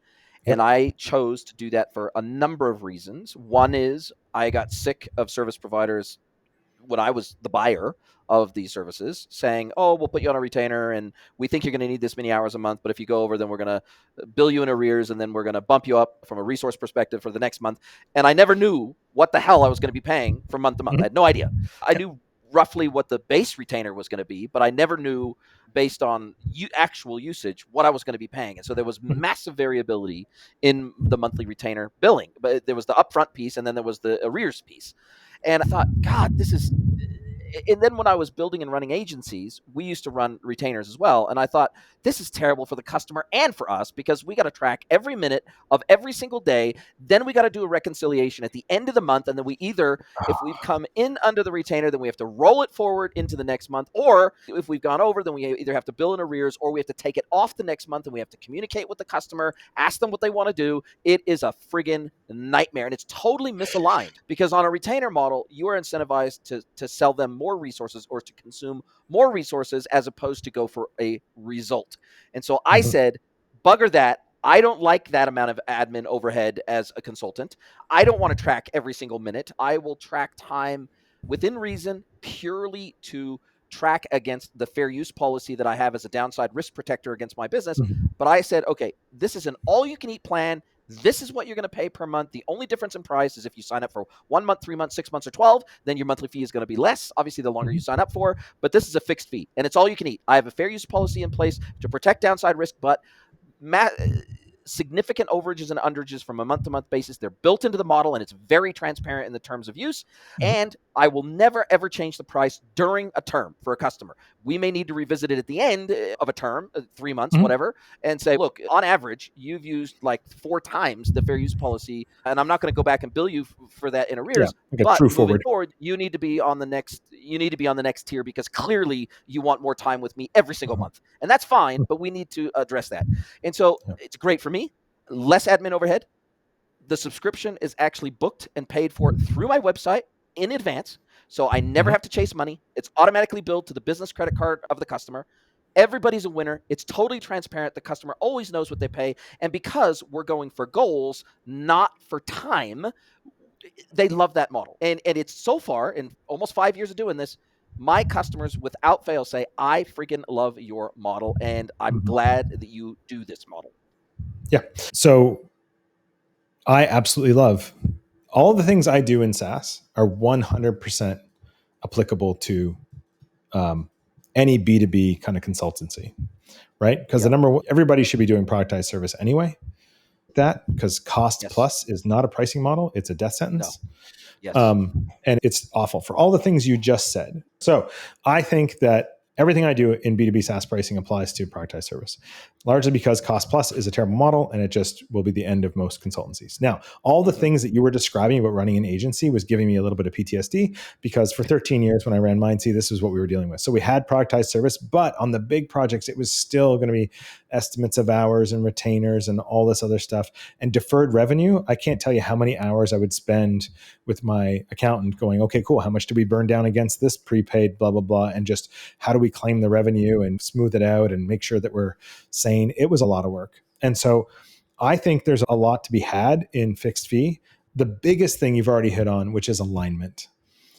And I chose to do that for a number of reasons. One is I got sick of service providers when I was the buyer of these services saying, oh, we'll put you on a retainer and we think you're going to need this many hours a month, but if you go over, then we're going to bill you in arrears, and then we're going to bump you up from a resource perspective for the next month. And I never knew what the hell I was going to be paying from month to month. I had no idea. I knew roughly what the base retainer was going to be, but I never knew, based on actual usage, what I was going to be paying. And so there was massive variability in the monthly retainer billing. But there was the upfront piece, and then there was the arrears piece. And I thought, God, this is And then when I was building and running agencies, we used to run retainers as well. And I thought, this is terrible for the customer and for us because we got to track every minute of every single day. Then we got to do a reconciliation at the end of the month. And then we either, if we've come in under the retainer, then we have to roll it forward into the next month. Or if we've gone over, then we either have to bill in arrears or we have to take it off the next month and we have to communicate with the customer, ask them what they want to do. It is a friggin' nightmare. And it's totally misaligned because on a retainer model, you are incentivized to sell them more resources or to consume more resources as opposed to go for a result. And so I said, bugger that. I don't like that amount of admin overhead as a consultant. I don't want to track every single minute. I will track time within reason purely to track against the fair use policy that I have as a downside risk protector against my business. But I said, okay, this is an all you can eat plan. This is what you're going to pay per month. The only difference in price is if you sign up for 1 month, 3 months, 6 months, or 12, then your monthly fee is going to be less. Obviously, the longer you sign up for, but this is a fixed fee and it's all you can eat. I have a fair use policy in place to protect downside risk, but significant overages and underages from a month-to-month basis. They're built into the model, and it's very transparent in the terms of use. And I will never, ever change the price during a term for a customer. We may need to revisit it at the end of a term, 3 months, whatever, and say, look, on average, you've used like 4 times the fair use policy, and I'm not going to go back and bill you for that in arrears. Like a but true moving forward. forward, you need to be on the next. You need to be on the next tier because clearly you want more time with me every single month, and that's fine. But we need to address that. And so it's great for me. Less admin overhead. The subscription is actually booked and paid for through my website in advance. So I never have to chase money. It's automatically billed to the business credit card of the customer. Everybody's a winner. It's totally transparent. The customer always knows what they pay. And because we're going for goals, not for time, they love that model. And it's so far, in almost 5 years of doing this, my customers without fail say, I freaking love your model. And I'm glad that you do this model. Yeah. So I absolutely love all the things I do in SaaS are 100% applicable to any B2B kind of consultancy, right? Because everybody should be doing productized service anyway. That because cost plus is not a pricing model; it's a death sentence. No. Yes. And it's awful for all the things you just said. So I think that everything I do in B2B SaaS pricing applies to productized service, largely because cost plus is a terrible model and it just will be the end of most consultancies. Now, all the things that you were describing about running an agency was giving me a little bit of PTSD because for 13 years when I ran Mindsea, this is what we were dealing with. So we had productized service, but on the big projects, it was still going to be estimates of hours and retainers and all this other stuff. And deferred revenue, I can't tell you how many hours I would spend with my accountant going, okay, cool. How much do we burn down against this prepaid, blah, blah, blah. And just how do we claim the revenue and smooth it out and make sure that we're sane? It was a lot of work. And so I think there's a lot to be had in fixed fee. The biggest thing you've already hit on, which is alignment.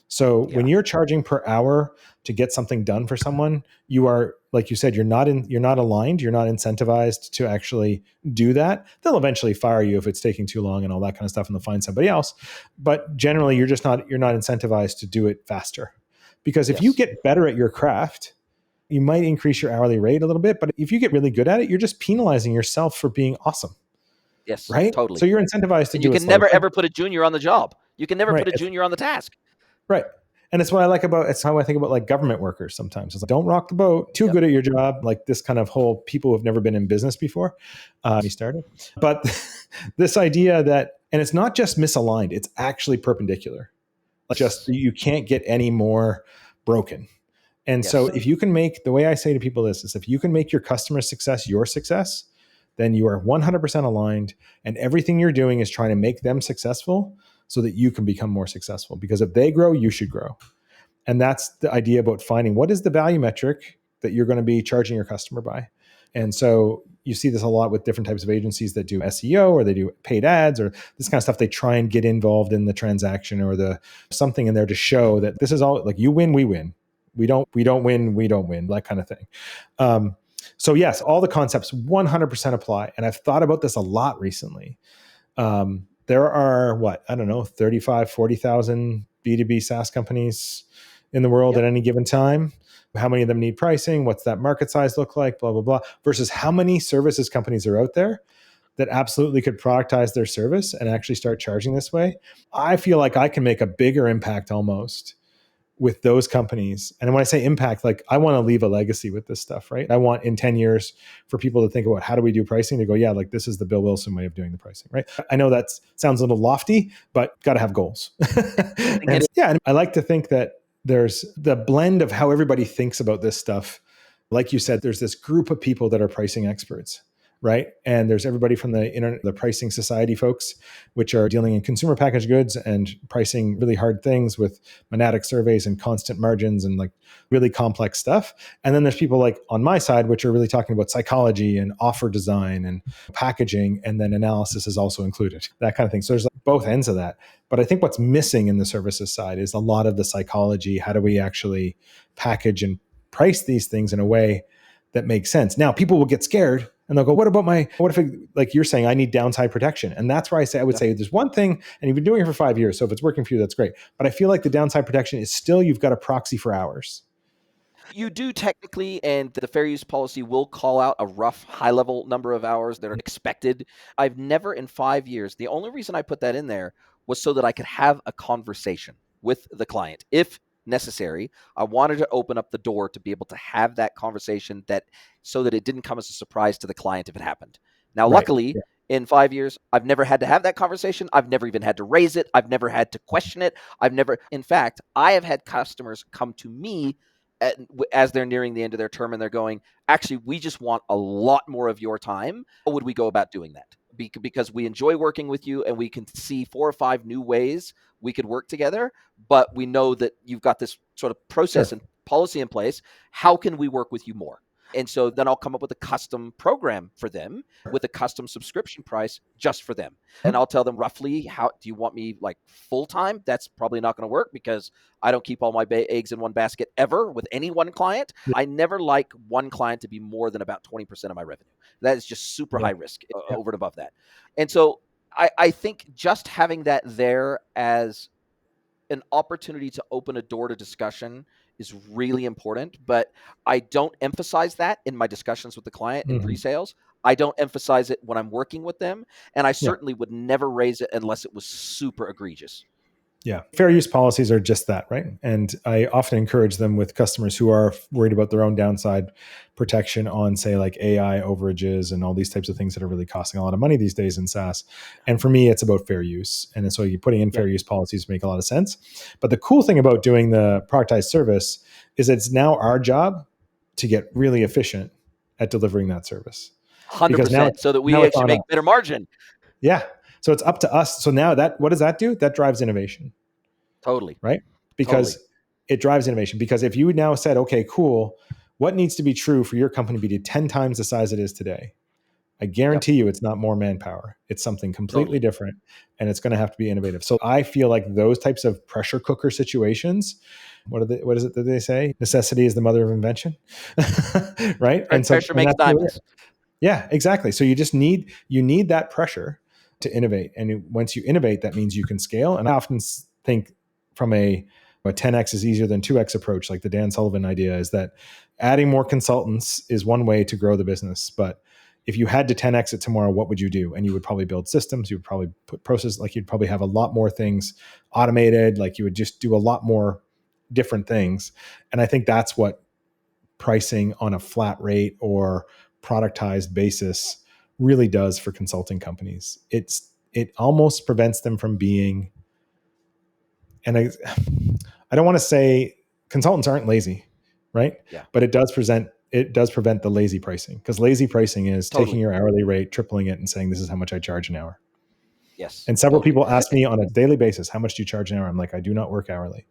So when you're charging per hour to get something done for someone, you are, like you said, you're not aligned, you're not incentivized to actually do that. They'll eventually fire you if it's taking too long and all that kind of stuff, and they'll find somebody else. But generally, you're not incentivized to do it faster. Because if you get better at your craft, you might increase your hourly rate a little bit. But if you get really good at it, you're just penalizing yourself for being awesome. Yes, right? Totally. So you're incentivized to do it. You can never ever put a junior on the job. You can never put a junior on the task. Right. And it's what I like about, it's how I think about like government workers sometimes. It's like, don't rock the boat, too good at your job. Like this kind of whole people who have never been in business before, me started. But this idea that, and it's not just misaligned, it's actually perpendicular. Like just, you can't get any more broken. And so if you can make, the way I say to people this is if you can make your customer success your success, then you are 100% aligned and everything you're doing is trying to make them successful so that you can become more successful. Because if they grow, you should grow. And that's the idea about finding what is the value metric that you're going to be charging your customer by. And so you see this a lot with different types of agencies that do SEO or they do paid ads or this kind of stuff. They try and get involved in the transaction or the something in there to show that this is all like you win, we win. We don't win, we don't win, that kind of thing. So yes, all the concepts 100% apply. And I've thought about this a lot recently. There are 35, 40,000 B2B SaaS companies in the world at any given time. How many of them need pricing? What's that market size look like? Blah, blah, blah. Versus how many services companies are out there that absolutely could productize their service and actually start charging this way. I feel like I can make a bigger impact almost with those companies. And when I say impact, like I want to leave a legacy with this stuff, right? I want in 10 years for people to think about how do we do pricing, to go, yeah, like this is the Bill Wilson way of doing the pricing, right? I know that sounds a little lofty, but got to have goals. And yeah, and I like to think that there's the blend of how everybody thinks about this stuff. Like you said, there's this group of people that are pricing experts, right? And there's everybody from the pricing society folks, which are dealing in consumer packaged goods and pricing really hard things with monadic surveys and constant margins and like really complex stuff. And then there's people like on my side, which are really talking about psychology and offer design and packaging, and then analysis is also included, that kind of thing. So there's like both ends of that. But I think what's missing in the services side is a lot of the psychology. How do we actually package and price these things in a way that makes sense? Now, people will get scared and they'll go, what if it, like you're saying, I need downside protection? And that's where I would say there's one thing, and you've been doing it for 5 years. So if it's working for you, that's great. But I feel like the downside protection is still, you've got a proxy for hours. You do technically, and the fair use policy will call out a rough high level number of hours that are expected. I've never in 5 years, the only reason I put that in there was so that I could have a conversation with the client if necessary. I wanted to open up the door to be able to have that conversation, that so that it didn't come as a surprise to the client if it happened. Now, Right. luckily, in 5 years, I've never had to have that conversation. I've never even had to raise it. I've never had to question it. In fact, I have had customers come to me as they're nearing the end of their term and they're going, actually, we just want a lot more of your time. How would we go about doing that? Because we enjoy working with you and we can see 4 or 5 new ways we could work together, but we know that you've got this sort of process Sure. and policy in place. How can we work with you more? And so then I'll come up with a custom program for them with a custom subscription price just for them. And I'll tell them roughly, how do you want me like full time? That's probably not going to work because I don't keep all my eggs in one basket ever with any one client. I never like one client to be more than about 20% of my revenue. That is just super high risk over and above that. And so I think just having that there as an opportunity to open a door to discussion is really important, but I don't emphasize that in my discussions with the client in pre-sales. I don't emphasize it when I'm working with them, and I certainly would never raise it unless it was super egregious. Yeah. Fair use policies are just that, right? And I often encourage them with customers who are worried about their own downside protection on, say, like AI overages and all these types of things that are really costing a lot of money these days in SaaS. And for me, it's about fair use. And so you're putting in fair use policies make a lot of sense. But the cool thing about doing the productized service is it's now our job to get really efficient at delivering that service. 100%, so that we actually make better margin. Yeah. So it's up to us. So now what does that do? That drives innovation. Totally. Right? Because it drives innovation. Because if you now said, okay, cool, what needs to be true for your company to be 10 times the size it is today? I guarantee you it's not more manpower. It's something completely different, and it's going to have to be innovative. So I feel like those types of pressure cooker situations, what is it that they say? Necessity is the mother of invention, right? And so pressure makes diamonds. Yeah, exactly. So you need that pressure to innovate. And once you innovate, that means you can scale. And I often think from a 10x is easier than 2x approach, like the Dan Sullivan idea, is that adding more consultants is one way to grow the business. But if you had to 10x it tomorrow, what would you do? And you would probably build systems. You would probably put process, like you'd probably have a lot more things automated. Like you would just do a lot more different things. And I think that's what pricing on a flat rate or productized basis really does for consulting companies. It almost prevents them from being, and I don't want to say consultants aren't lazy, right? Yeah. But it does prevent the lazy pricing, because lazy pricing is taking your hourly rate, tripling it, and saying this is how much I charge an hour. Yes. And several people ask me on a daily basis, how much do you charge an hour? I'm like, I do not work hourly.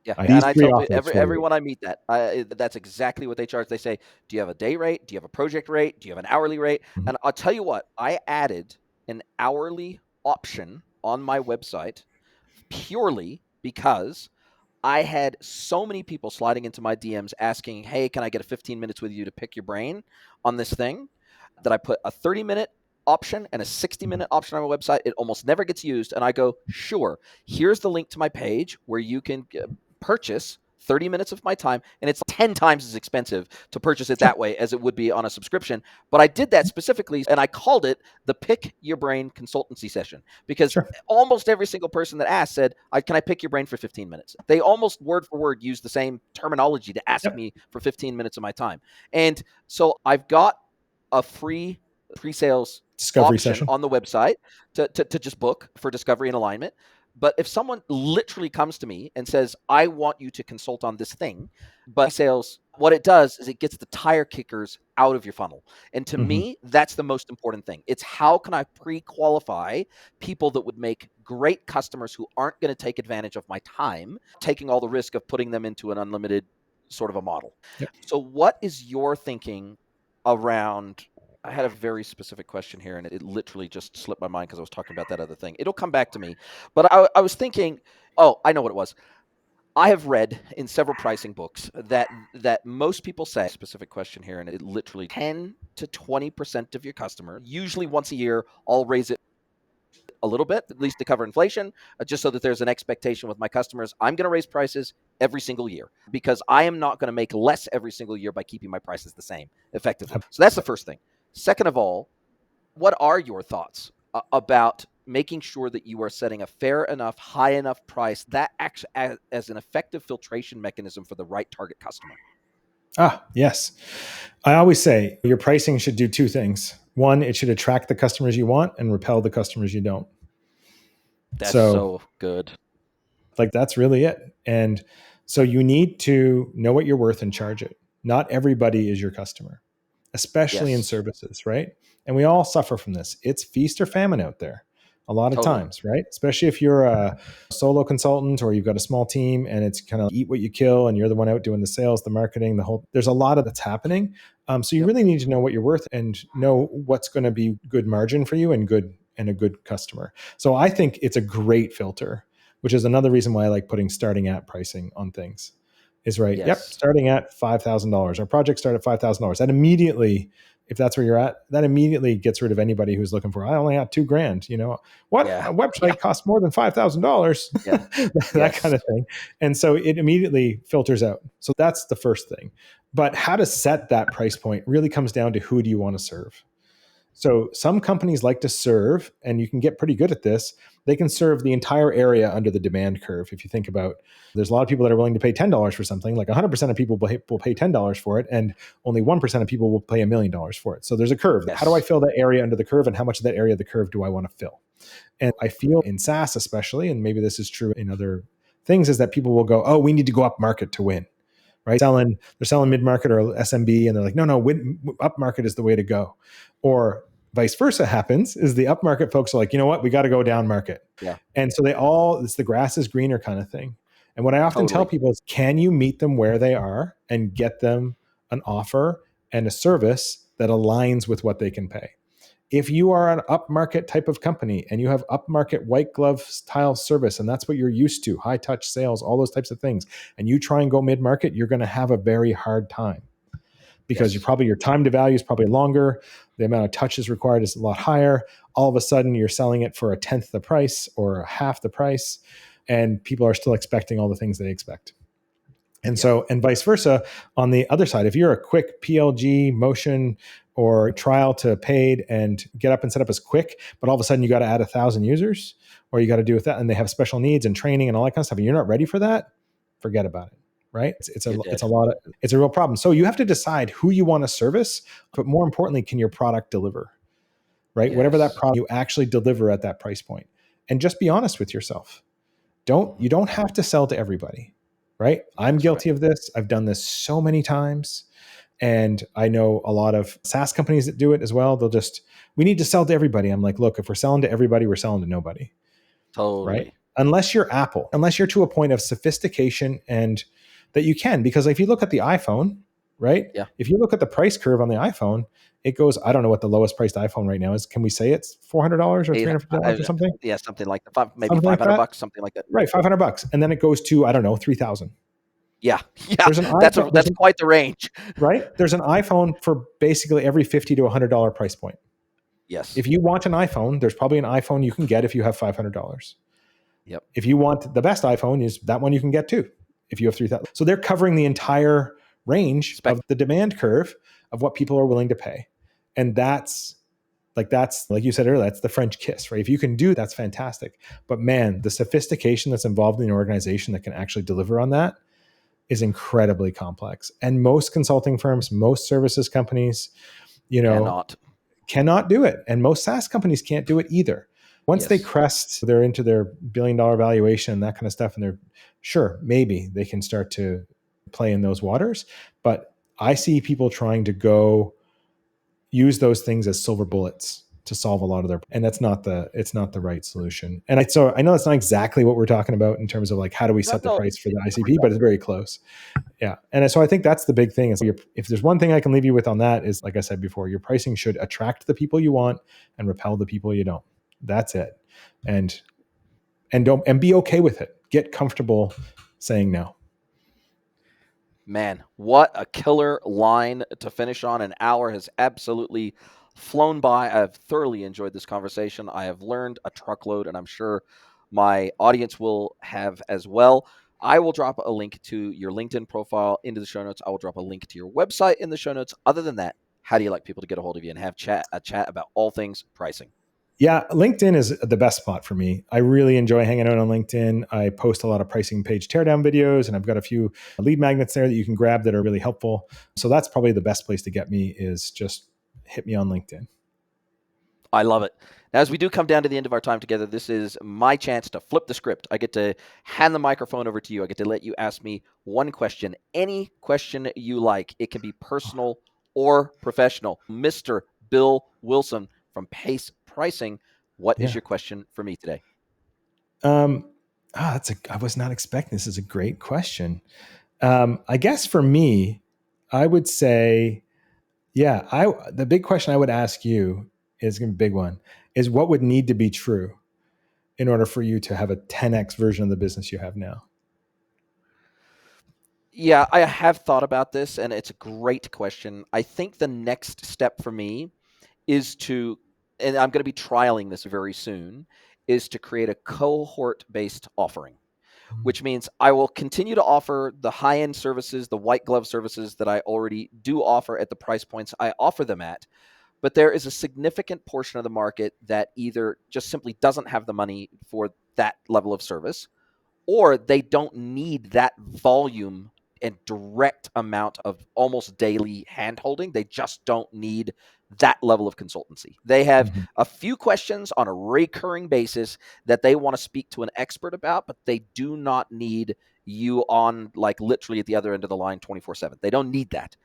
Yeah, and I tell everyone I meet that's exactly what they charge. They say, do you have a day rate? Do you have a project rate? Do you have an hourly rate? Mm-hmm. And I'll tell you what, I added an hourly option on my website purely because I had so many people sliding into my DMs asking, hey, can I get a 15 minutes with you to pick your brain on this thing? That I put a 30-minute option and a 60-minute option on my website. It almost never gets used. And I go, sure, here's the link to my page where you can purchase 30 minutes of my time, and it's 10 times as expensive to purchase it that way as it would be on a subscription. But I did that specifically, and I called it the Pick Your Brain consultancy session, because Sure. almost every single person that asked said, can I pick your brain for 15 minutes? They almost word for word used the same terminology to ask me for 15 minutes of my time. And so I've got a free pre-sales Discovery option session on the website to just book for discovery and alignment. But if someone literally comes to me and says, I want you to consult on this thing, but sales, what it does is it gets the tire kickers out of your funnel. And to me, that's the most important thing. It's how can I pre-qualify people that would make great customers who aren't going to take advantage of my time, taking all the risk of putting them into an unlimited sort of a model. Yep. So what is your thinking around? I had a very specific question here, and it literally just slipped my mind because I was talking about that other thing. It'll come back to me. But I was thinking, I know what it was. I have read in several pricing books that most people say, specific question here, and it literally 10 to 20% of your customer, usually once a year, I'll raise it a little bit, at least to cover inflation, just so that there's an expectation with my customers. I'm going to raise prices every single year because I am not going to make less every single year by keeping my prices the same effectively. So that's the first thing. Second of all, what are your thoughts about making sure that you are setting a fair enough, high enough price that acts as an effective filtration mechanism for the right target customer? Yes. I always say your pricing should do two things. One, it should attract the customers you want and repel the customers you don't. That's so good. Like, that's really it. And so you need to know what you're worth and charge it. Not everybody is your customer, especially in services, right? And we all suffer from this. It's feast or famine out there a lot of times, right? Especially if you're a solo consultant or you've got a small team and it's kind of eat what you kill and you're the one out doing the sales, the marketing, there's a lot of that's happening. So you really need to know what you're worth and know what's going to be good margin for you and a good customer. So I think it's a great filter, which is another reason why I like putting starting at pricing on things. Is right. Yep. Starting at $5,000. Our project start at $5,000. That immediately, if that's where you're at, that immediately gets rid of anybody who's looking for, I only have $2,000, what a website costs more than $5,000, that kind of thing. And so it immediately filters out. So that's the first thing. But how to set that price point really comes down to who do you want to serve? So some companies like to serve, and you can get pretty good at this. They can serve the entire area under the demand curve. If you think about, there's a lot of people that are willing to pay $10 for something, like 100% of people will pay $10 for it, and only 1% of people will pay $1 million for it. So there's a curve. How do I fill that area under the curve, and how much of that area of the curve do I want to fill? And I feel in SaaS especially, and maybe this is true in other things, is that people will go, we need to go up market to win. Right? They're selling mid-market or SMB, and they're like, no, up market is the way to go. Or vice versa happens, is the up market folks are like, you know what, we got to go down market. Yeah. And so it's the grass is greener kind of thing. And what I often tell people is, can you meet them where they are and get them an offer and a service that aligns with what they can pay? If you are an upmarket type of company and you have upmarket white glove style service, and that's what you're used to, high touch sales, all those types of things, and you try and go mid-market, you're going to have a very hard time because your time to value is probably longer. The amount of touches required is a lot higher. All of a sudden you're selling it for a tenth the price or a half the price, and people are still expecting all the things they expect. And so, and vice versa on the other side, if you're a quick PLG motion or trial to paid and get up and set up as quick, but all of a sudden you got to add 1,000 users, or you got to do with that, and they have special needs and training and all that kind of stuff, and you're not ready for that, forget about it. Right? It's a real problem. So you have to decide who you want to service, but more importantly, can your product deliver? Right? Whatever that product you actually deliver at that price point. And just be honest with yourself. You don't have to sell to everybody. Right? I'm guilty of this. I've done this so many times. And I know a lot of SaaS companies that do it as well. We need to sell to everybody. I'm like, look, if we're selling to everybody, we're selling to nobody. Totally. Right? Unless you're Apple, unless you're to a point of sophistication and that you can, because if you look at the iPhone, right? Yeah. If you look at the price curve on the iPhone, it goes, I don't know what the lowest priced iPhone right now is. Can we say it's $400 or $300 or something? Yeah, something like that. Maybe something $500, like something like that. Right, $500. And then it goes to, I don't know, 3,000. Yeah. That's quite the range. Right? There's an iPhone for basically every $50 to $100 price point. Yes. If you want an iPhone, there's probably an iPhone you can get if you have $500. Yep. If you want the best iPhone, is that one you can get too. if you have 3,000. So they're covering the entire range Spec- of the demand curve of what people are willing to pay. And that's like you said earlier, that's the French kiss, right? If you can do that's fantastic. But man, the sophistication that's involved in the organization that can actually deliver on that is incredibly complex. And most consulting firms, most services companies, cannot do it. And most SaaS companies can't do it either. Once they crest, they're into their billion-dollar valuation, that kind of stuff, and they're sure, maybe they can start to play in those waters. But I see people trying to go use those things as silver bullets to solve a lot of their, and it's not the right solution. And so I know it's not exactly what we're talking about in terms of like how do we set the price for the ICP, but it's very close. Yeah. And so I think that's the big thing is if there's one thing I can leave you with on that is, like I said before, your pricing should attract the people you want and repel the people you don't. That's it. And be okay with it. Get comfortable saying no. Man, what a killer line to finish on. An hour has absolutely flown by. I've thoroughly enjoyed this conversation. I have learned a truckload, and I'm sure my audience will have as well. I will drop a link to your LinkedIn profile into the show notes. I will drop a link to your website in the show notes. Other than that, how do you like people to get a hold of you and have a chat about all things pricing? Yeah, LinkedIn is the best spot for me. I really enjoy hanging out on LinkedIn. I post a lot of pricing page teardown videos, and I've got a few lead magnets there that you can grab that are really helpful. So that's probably the best place to get me is just hit me on LinkedIn. I love it. Now, as we do come down to the end of our time together, this is my chance to flip the script. I get to hand the microphone over to you. I get to let you ask me one question, any question you like. It can be personal or professional. Mr. Bill Wilson from Pace Pricing, what is your question for me today? I was not expecting this. Is a great question. I guess for me, I would say, the big question I would ask you is going to be a big one, is what would need to be true in order for you to have a 10x version of the business you have now? Yeah, I have thought about this, and it's a great question. I think the next step for me is to, and I'm going to be trialing this very soon, is to create a cohort-based offering, which means I will continue to offer the high-end services, the white glove services that I already do offer at the price points I offer them at. But there is a significant portion of the market that either just simply doesn't have the money for that level of service, or they don't need that volume and direct amount of almost daily handholding. They just don't need that level of consultancy. They have a few questions on a recurring basis that they want to speak to an expert about, but they do not need you on like literally at the other end of the line 24/7. They don't need that.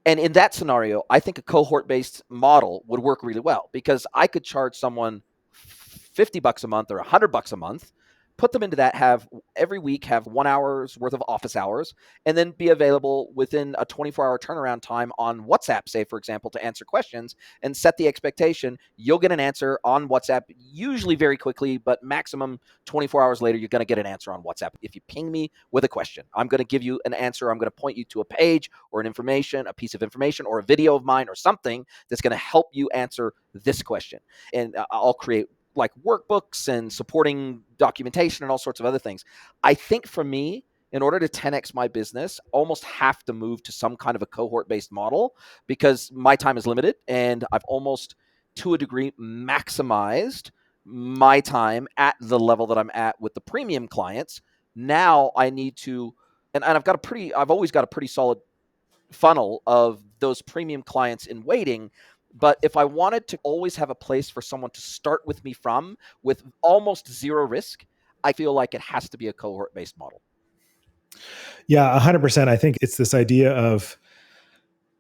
And in that scenario, I think a cohort-based model would work really well because I could charge someone $50 a month or $100 a month, put them into that, have every week have 1 hour's worth of office hours, and then be available within a 24-hour turnaround time on WhatsApp, say, for example, to answer questions and set the expectation. You'll get an answer on WhatsApp, usually very quickly, but maximum 24 hours later, you're going to get an answer on WhatsApp. If you ping me with a question, I'm going to give you an answer. I'm going to point you to a page or a piece of information or a video of mine or something that's going to help you answer this question. And I'll create like workbooks and supporting documentation and all sorts of other things. I think for me, in order to 10x my business, almost have to move to some kind of a cohort-based model because my time is limited and I've almost, to a degree, maximized my time at the level that I'm at with the premium clients. Now I need to, and I've always got a pretty solid funnel of those premium clients in waiting. But if I wanted to always have a place for someone to start with me from with almost zero risk, I feel like it has to be a cohort-based model. Yeah, 100%. I think it's this idea of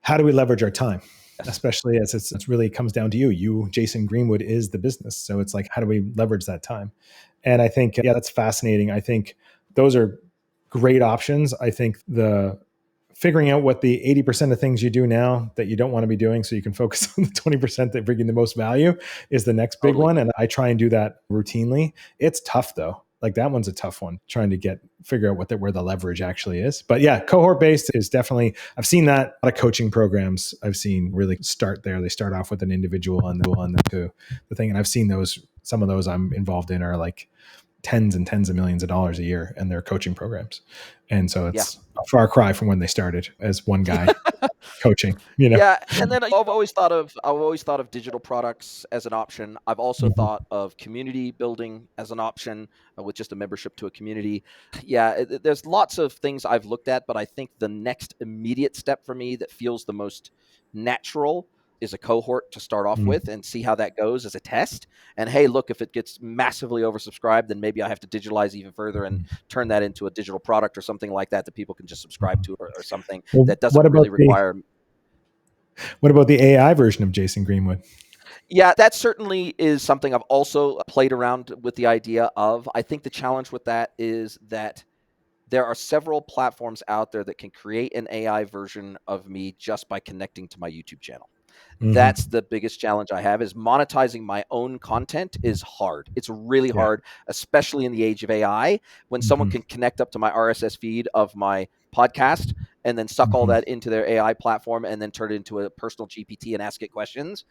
how do we leverage our time, especially as it's really comes down to you. Jason Greenwood is the business. So it's like, how do we leverage that time? And I think, that's fascinating. I think those are great options. I think the figuring out what the 80% of things you do now that you don't want to be doing so you can focus on the 20% that bring you the most value is the next big one. And I try and do that routinely. It's tough though. Like that one's a tough one, trying to figure out where the leverage actually is. But yeah, cohort based is definitely, I've seen that a lot of coaching programs I've seen really start there. They start off with an individual and then to the thing. And I've seen some of those I'm involved in are like tens and tens of millions of dollars a year in their coaching programs. And so Yeah. it's a far cry from when they started as one guy coaching, you know? Yeah, and then I've always thought of digital products as an option. I've also Mhm. thought of community building as an option with just a membership to a community. Yeah, there's lots of things I've looked at, but I think the next immediate step for me that feels the most natural is a cohort to start off Mm. with and see how that goes as a test. And hey, look, if it gets massively oversubscribed, then maybe I have to digitalize even further and turn that into a digital product or something like that people can just subscribe to, or something Well, that doesn't really require. what about the AI version of Jason Greenwood? Yeah, that certainly is something I've also played around with the idea of. I think the challenge with that is that there are several platforms out there that can create an AI version of me just by connecting to my YouTube channel. Hmm. That's the biggest challenge I have, is monetizing my own content is hard. It's really Yeah. hard, especially in the age of AI, when someone Hmm. can connect up to my RSS feed of my podcast and then suck all Hmm. that into their AI platform and then turn it into a personal GPT and ask it questions.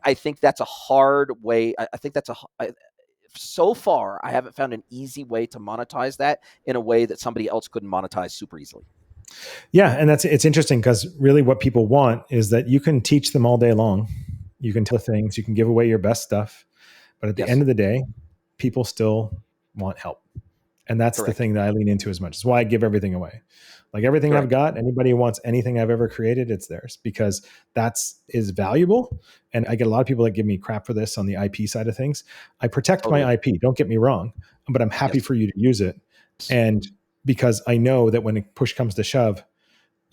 I think that's a hard way. I think that's so far, I haven't found an easy way to monetize that in a way that somebody else couldn't monetize super easily. Yeah, and it's interesting because really what people want is that you can teach them all day long. You can tell things, you can give away your best stuff, but at the end Yes, of the day, people still want help. And that's the correct, thing that I lean into as much. It's why I give everything away. Like everything I've correct. got, anybody who wants anything I've ever created, it's theirs because that's is valuable. And I get a lot of people that give me crap for this on the IP side of things. I protect my Totally. IP, don't get me wrong, but I'm happy Yes. for you to use it. And because I know that when push comes to shove,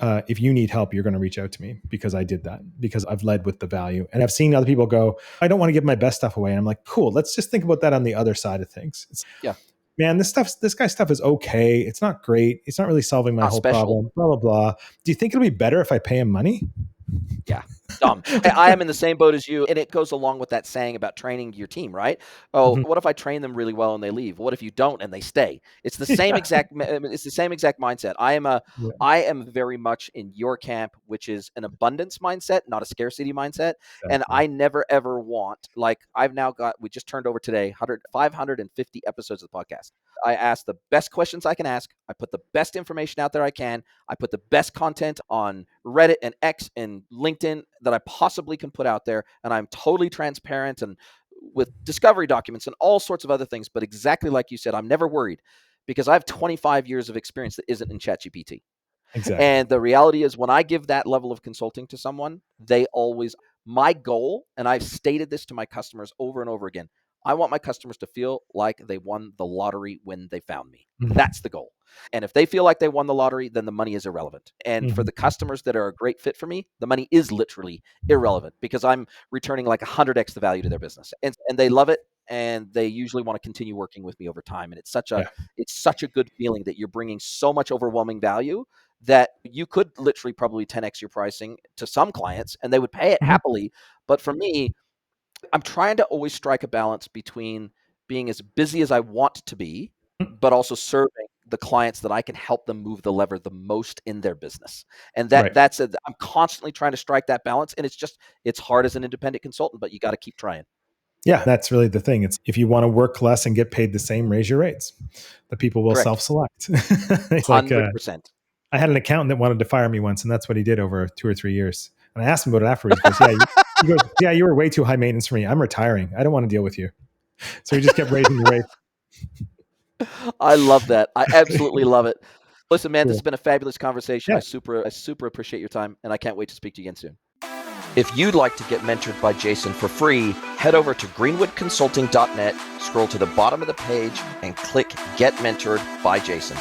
if you need help, you're going to reach out to me because I did that, because I've led with the value. And I've seen other people go, I don't want to give my best stuff away. And I'm like, cool, let's just think about that on the other side of things. Yeah. Man, this guy's stuff is okay. It's not great. It's not really solving my Not whole special. problem, blah, blah, blah. Do you think it'll be better if I pay him money? Yeah. Dumb. I am in the same boat as you. And it goes along with that saying about training your team, right? Oh, Mhm. what if I train them really well and they leave? What if you don't and they stay? It's the same Yeah. exact mindset. Yeah, I am very much in your camp, which is an abundance mindset, not a scarcity mindset. And exactly. I never ever want, like we just turned over today 550 episodes of the podcast. I ask the best questions I can ask. I put the best information out there I can. I put the best content on Reddit and X and LinkedIn that I possibly can put out there. And I'm totally transparent and with discovery documents and all sorts of other things. But exactly like you said, I'm never worried because I have 25 years of experience that isn't in ChatGPT. Exactly. And the reality is, when I give that level of consulting to someone, my goal, and I've stated this to my customers over and over again, I want my customers to feel like they won the lottery when they found me. Mhm. That's the goal. And if they feel like they won the lottery, then the money is irrelevant. And for Mhm. the customers that are a great fit for me, the money is literally irrelevant because I'm returning like 100x the value to their business. And they love it. And they usually want to continue working with me over time. And Yeah. it's such a good feeling that you're bringing so much overwhelming value that you could literally probably 10x your pricing to some clients and they would pay it Mhm. happily. But for me, I'm trying to always strike a balance between being as busy as I want to be, but also serving the clients that I can help them move the lever the most in their business. And Right. I'm constantly trying to strike that balance. And it's hard as an independent consultant, but you got to keep trying. Yeah, that's really the thing. It's if you want to work less and get paid the same, raise your rates. The people will Correct. self-select. It's like 100%. I had an accountant that wanted to fire me once, and that's what he did over 2 or 3 years. And I asked him about it afterwards. He goes, "Yeah, you were way too high maintenance for me. I'm retiring. I don't want to deal with you." So he just kept raising the rate. I love that. I absolutely love it. Listen, man, this has Cool. been a fabulous conversation. Yeah. I super appreciate your time, and I can't wait to speak to you again soon. If you'd like to get mentored by Jason for free, head over to greenwoodconsulting.net, scroll to the bottom of the page, and click Get Mentored by Jason.